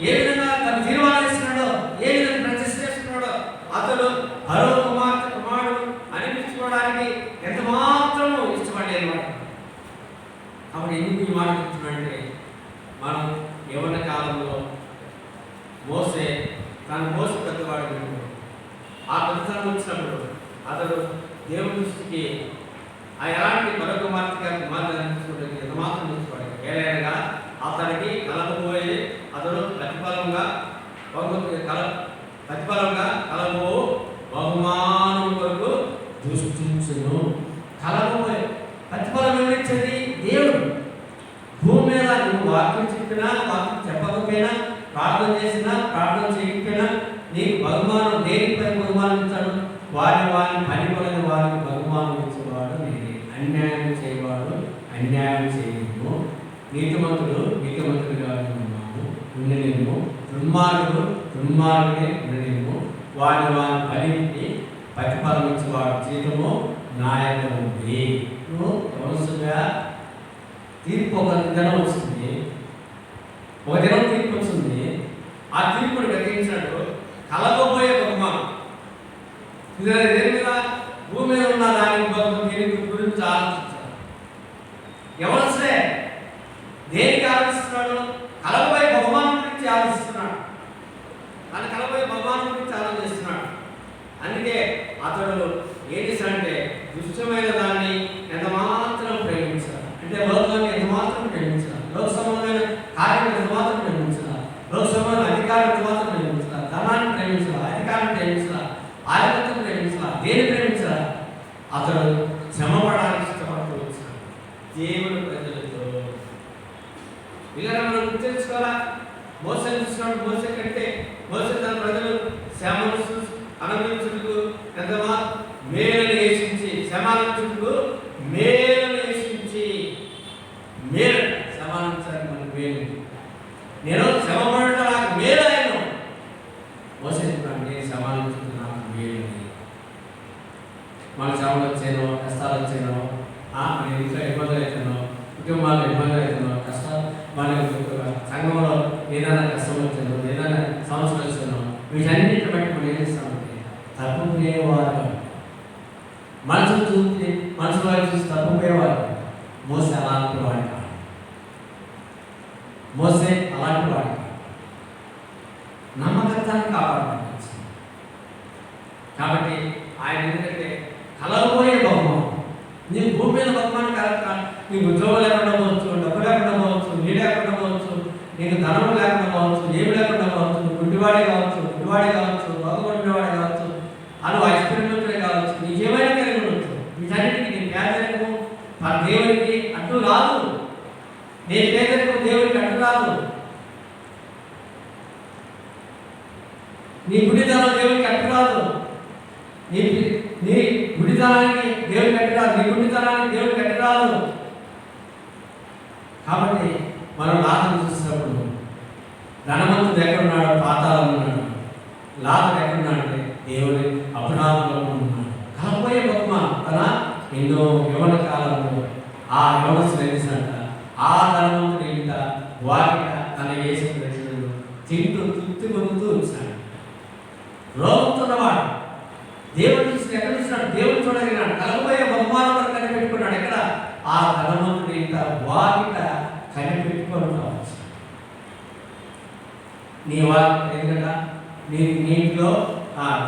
ఏ విధంగా తన తీర్మానం ఇస్తున్నాడో, ఏ విధంగా ప్రతిష్ఠ చేస్తున్నాడో అతడు హరో కుమారుడు అనిపించుకోవడానికి ఎంత మాత్రము ఇష్టపడేది వాడు. అప్పుడు ఎందుకు ఈ మాట చెప్తున్నాడంటే మనం యవ్వన కాలంలో మోసే పెద్దవాడు ఆ పెద్దతనం వచ్చినప్పుడు అతడు దేవుని దృష్టికి ఆ ఎలాంటి మరొక కుమార్తెగా అనిపించుకోవడానికి ఎంత మాత్రం ఇష్టపడాడు. ఏదైనా అతనికి కలగబోయే అతడు ప్రతిఫలంగా కలగబో బహుమానం కొరకు దృష్టించును. కలగబోయే ప్రతిఫలం ఎవరిచ్చేది? దేవుడు. భూమి మీద నువ్వు వాక్యం చెప్పినా, వాక్యం చెప్పకపోయినా, ప్రార్థన చేసినా, ప్రార్థన చేయకపోయినా నీకు బహుమానం దేనిపై బహుమానం ఇచ్చాడు? వారి పని కొలని వారికి బహుమానం ఇచ్చేవాడు నేనే. అన్యాయం చేయవాడు అన్యాయం చేయలేము, నీతిమంతుడిగా ఉండలేము, దుర్మార్గుడే ఉండలేము. వారి పనికి ప్రతిఫలం ఇచ్చేవాడు జీతము నాయకుడు ఉంది. నువ్వు ఎవరుగా తీర్పు ఒక దినం వస్తుంది, ఒక దినం తీర్పు వస్తుంది. ఆ తీర్పుని గ్రహించినట్టు కలగబోయే బహుమానం దేని మీద? భూమి మీద ఉన్న దాని గురించి ఆలోచించారు. ఎవరు సరే దేనికి ఆలోచిస్తున్నాడు? కలగబోయే బహుమానం గురించి ఆలోచిస్తున్నాడు. తన కలగబోయే బహుమానం గురించి ఆలోచిస్తున్నాడు. అందుకే అతడు ఏం చేశాడంటే దుష్టమైన దాన్ని ఎంత మాత్రం ప్రేమించాలి అంటే లోకాన్ని ఎంత మాత్రం ప్రేమించాలి, లోక సంబంధమైన కార్యం ఎంత మాత్రం ప్రేమించాలి, లోక సంబంధమైన అధికారం ఎంత మాత్రం ప్రేమించాలి, ధనాన్ని ప్రేమించాలి, అధికారం ప్రేమించాలి, ఆధిపత్యం ప్రేమించాలి, దేని ప్రేమించాలి? అతడు శ్రమపడాలని ఇష్టపడుతూ వచ్చాడు దేవుని ప్రజలతో. ఇలా మనం గుర్తించుకోవాలా? మోసే చూసినప్పుడు మోసే కంటే మోసే తన ప్రజలు శ్రమను అనుభవించుటకు ఎంత మేలు వేసించి, శ్రమానుభవించుటకు మేలు వేసించి, మేలు శ్రమానుభవించడానికి మనకు మేలు. నేను శ్రమ పడటం నాకు మేలు అయ్యాను. మోసే నేను శ్రమానుభవించడం నాకు మేలు. మన శ్రమలు వచ్చానో, కష్టాలు వచ్చానో, మన ఇంట్లో ఇబ్బందులు అవుతానో, కుటుంబాల్లో ఇబ్బందులు అవుతానో, కష్టాలు మన సంఘంలో ఏదైనా కష్టం వచ్చానో, ఏదైనా సమస్యలు వచ్చానో, వీటన్నిటిని బట్టి మనం ఏం చేస్తామంటే తప్పుకునేవారు, మనసు వారు చూసి తప్పుకునేవారు. మోసే అలాంటి వాడు కాదు. మోసే అలాంటి వాడు నమ్మకత్వాన్ని కాపాడుకోవచ్చు. కాబట్టి ఆయన ఎందుకంటే కలగబోయే బహుమానం, నీకు భూమి మీద బహుమానం కలగ, నీకు ఉద్యోగం లేకుండా పోవచ్చు, డబ్బు లేకుండా పోవచ్చు, నీళ్ళు లేకుండా పోవచ్చు, నీకు ధనం లేకుండా పోవచ్చు, ఏమి లేకుండా పోవచ్చు, నువ్వు గుడ్డివాడే కావచ్చు, రోగపడినవాడే కావచ్చు, అను ఎక్స్పెరిమెంటలే కావచ్చు, నీకేమైనా కలిగి ఉండొచ్చు. వీటన్నిటికీ నీ పేదరికము మన దేవునికి అడ్డు రాదు. నీ పేదరికం దేవునికి అడ్డు రాదు. నీ గుడితనం దేవునికి అడ్డు రాదు. నీ గుడితనానికి దేవునికి అడ్డు రాదు. నీ గుడితనానికి దేవునికి అడ్డు రాదు. కాబట్టి మనం లాజరు చూసినప్పుడు ధనవంతుడు ఎక్కడున్నాడో పాతాళంలో ఉన్నాడు, లాజరు ఎక్కడున్నాడంటే దేవుని అపరాధంలో ఉన్నాడు. కాకపోయే బహుమానం తన ఎన్నో యవన కాలంలో ఆ యవనస్తులు వేసినట్ట ఆ ధనవంతుడు ఇంట వాకిట తన వేసిన ప్రజలను తింటూ తృప్తి పొందుతూ వచ్చాడు. రోగంతో ఉన్నవాడు దేవుడు చూసి ఎక్కడ చూసినాడు? దేవుడు చూడగలిగినాడు. కలగబోయే బహుమానం కనిపెట్టుకున్నాడు. ఎక్కడ? ఆ ధనవంతుడు ఇంట వాకిట కనిపెట్టుకొని కావచ్చు. నీ వాకి ఎందుకంట నీటిలో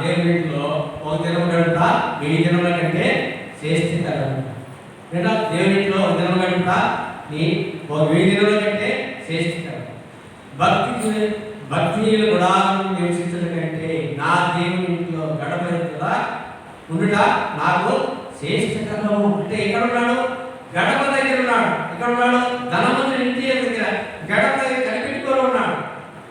దేవుని ఇంట్లో ఒక దినం గడుపుతా 1000 దినముల కంటే శ్రేష్ఠకరం. లేదా దేవుని ఇంట్లో ఒక దినం గడుపుతా నీ ఒక 1000 దినముల కంటే శ్రేష్ఠకరం. భక్తిహీనుల గుడాలను నివసించడం కంటే నా దేవుని ఇంట్లో గడప ఉండుట నాకు శ్రేష్ఠకరము. అంటే ఎక్కడ ఉన్నాడు? గడప దగ్గర ఉన్నాడు. ఇక్కడ ఉన్నాడు ధనవంతుని ఇంటి దగ్గర గడప దగ్గర కనిపెట్టుకొని ఉన్నాడు.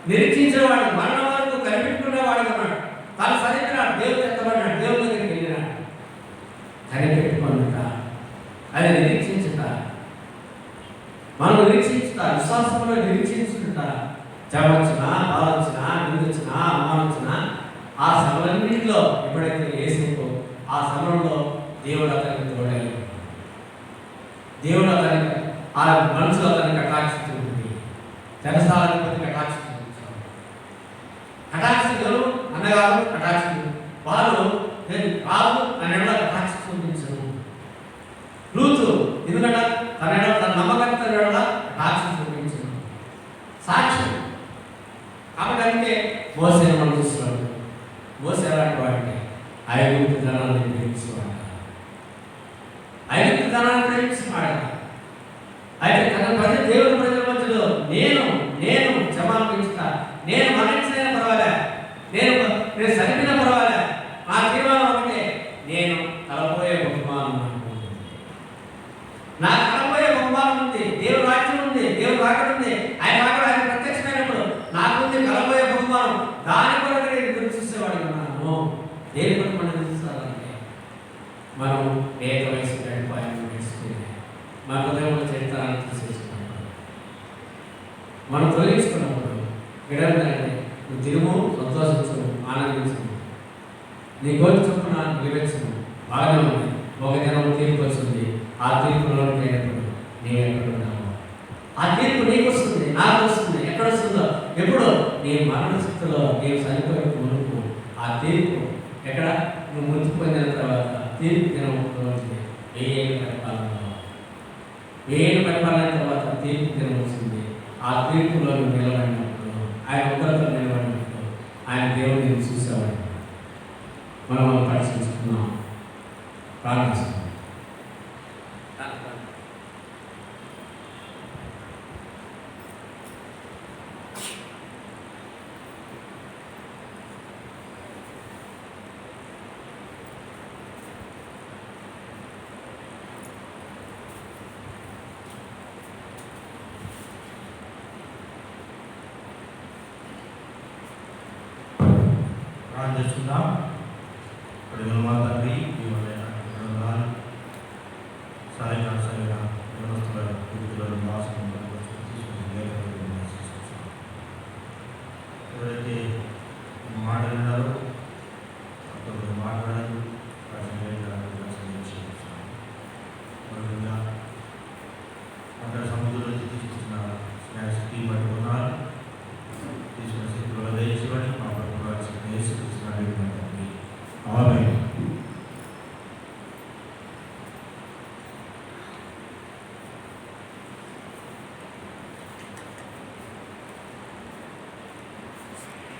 నిరీక్షించేవాడు, మరణం వరకు కనిపెట్టుకునేవాడు ఉన్నాడు. తను సరిగ్గినాడు, దేవుడు ఎత్తబడినాడు, దేవుడి దగ్గరికి వెళ్ళినాడు. కనిపెట్టుకున్నట, అది నిరీక్షించుట. మనం నిరీక్షించుట, విశ్వాసంలో నిరీక్షించుట. జరవచ్చునా, బాలొచ్చునా, నిందొచ్చునా, అవమానొచ్చునా, ఆ శ్రమలన్నింటిలో ఎప్పుడైతే వేసేకో ఆ సమయంలో దేవుడు అతనికి తోడేది. దేవుడు అతనికి ఆ మనసులో అతనికి కటాక్షిస్తుంది. జనసాధిపతి కటాక్షిస్తుంది. కటాక్షితులు అన్నగారు కటాక్షితులు, వాళ్ళు నేను రాదు అని కటాక్షి చూపించను. రూతు ఎందుకంటే తన నమ్మకంతో కటాక్షి చూపించను, సాక్ష్యం. కాబట్టి అందుకే మోసేని మనం చూస్తున్నాడు. మోసే అలాంటి వాడిని ఐగుప్తు ధనాన్ని ప్రేమించేవాడు. ఐగుప్తు ధనాన్ని ప్రేమించేవాడు. అయితే తన ప్రజలు, దేవుడి ప్రజల మధ్యలో నేను క్షమాపించుతా, నేను మరణించినా పర్వాలే, నేను చనిపోయినా పర్వాలే, నా తీర్మానం ఒకటే, నేను కలబోయే బహుమానం ఉంటుంది. నా కలబోయే బహుమానం ఉంది. దేవుడు రాజ్యం ఉంది, దేవుడు రాకడ ఉంది. ఆయన రాకడ ఆయన ప్రత్యక్షమైనప్పుడు నాకుంది కలబోయే బహుమానం. దాని కొరకు నేను ఎదురు చూసేవాడు ఉన్నాను. దేని కొరకు మనం చూస్తారంటే మనం ఏక వయసు గడిపాయని వేసుకుని మన హృదయంలో చరిత్రాన్ని తీసేసుకున్నప్పుడు, మనం తొలగించుకున్నప్పుడు విడంటే నువ్వు తిరుము, సంతోషించు, ఆనందించు, నీ కోరిక చొప్పున నిలబెచ్చము. బాగానే ఉంది. ఒక దినం తీర్పు వస్తుంది. ఆ తీర్పులోకి అయినప్పుడు నేను ఎక్కడ ఉన్నావు? ఆ తీర్పు నీకు వస్తుంది, నాకు వస్తుంది. ఎక్కడ వస్తుందో? ఎప్పుడు? నీ మరణ స్థితిలో నేను చనిపోయే మునుపు ఆ తీర్పు ఎక్కడ? నువ్వు మృతి పొందిన తర్వాత తీర్పు దినం ఉంటుంది. 1000 ఏళ్ళ పరిపాలనలో 1000 ఏళ్ళ పరిపాలన తర్వాత తీర్పు దినం వస్తుంది. ఆ తీర్పులో నువ్వు నిలబడినప్పుడు, ఆయన ఉగ్రతలో నిలబడినప్పుడు ఆయన దేవుడిని చూసేవాడు. మనం పరిశీలిస్తున్నాం, ప్రార్థిస్తున్నాం.
ప్రార్థిస్తున్నాం.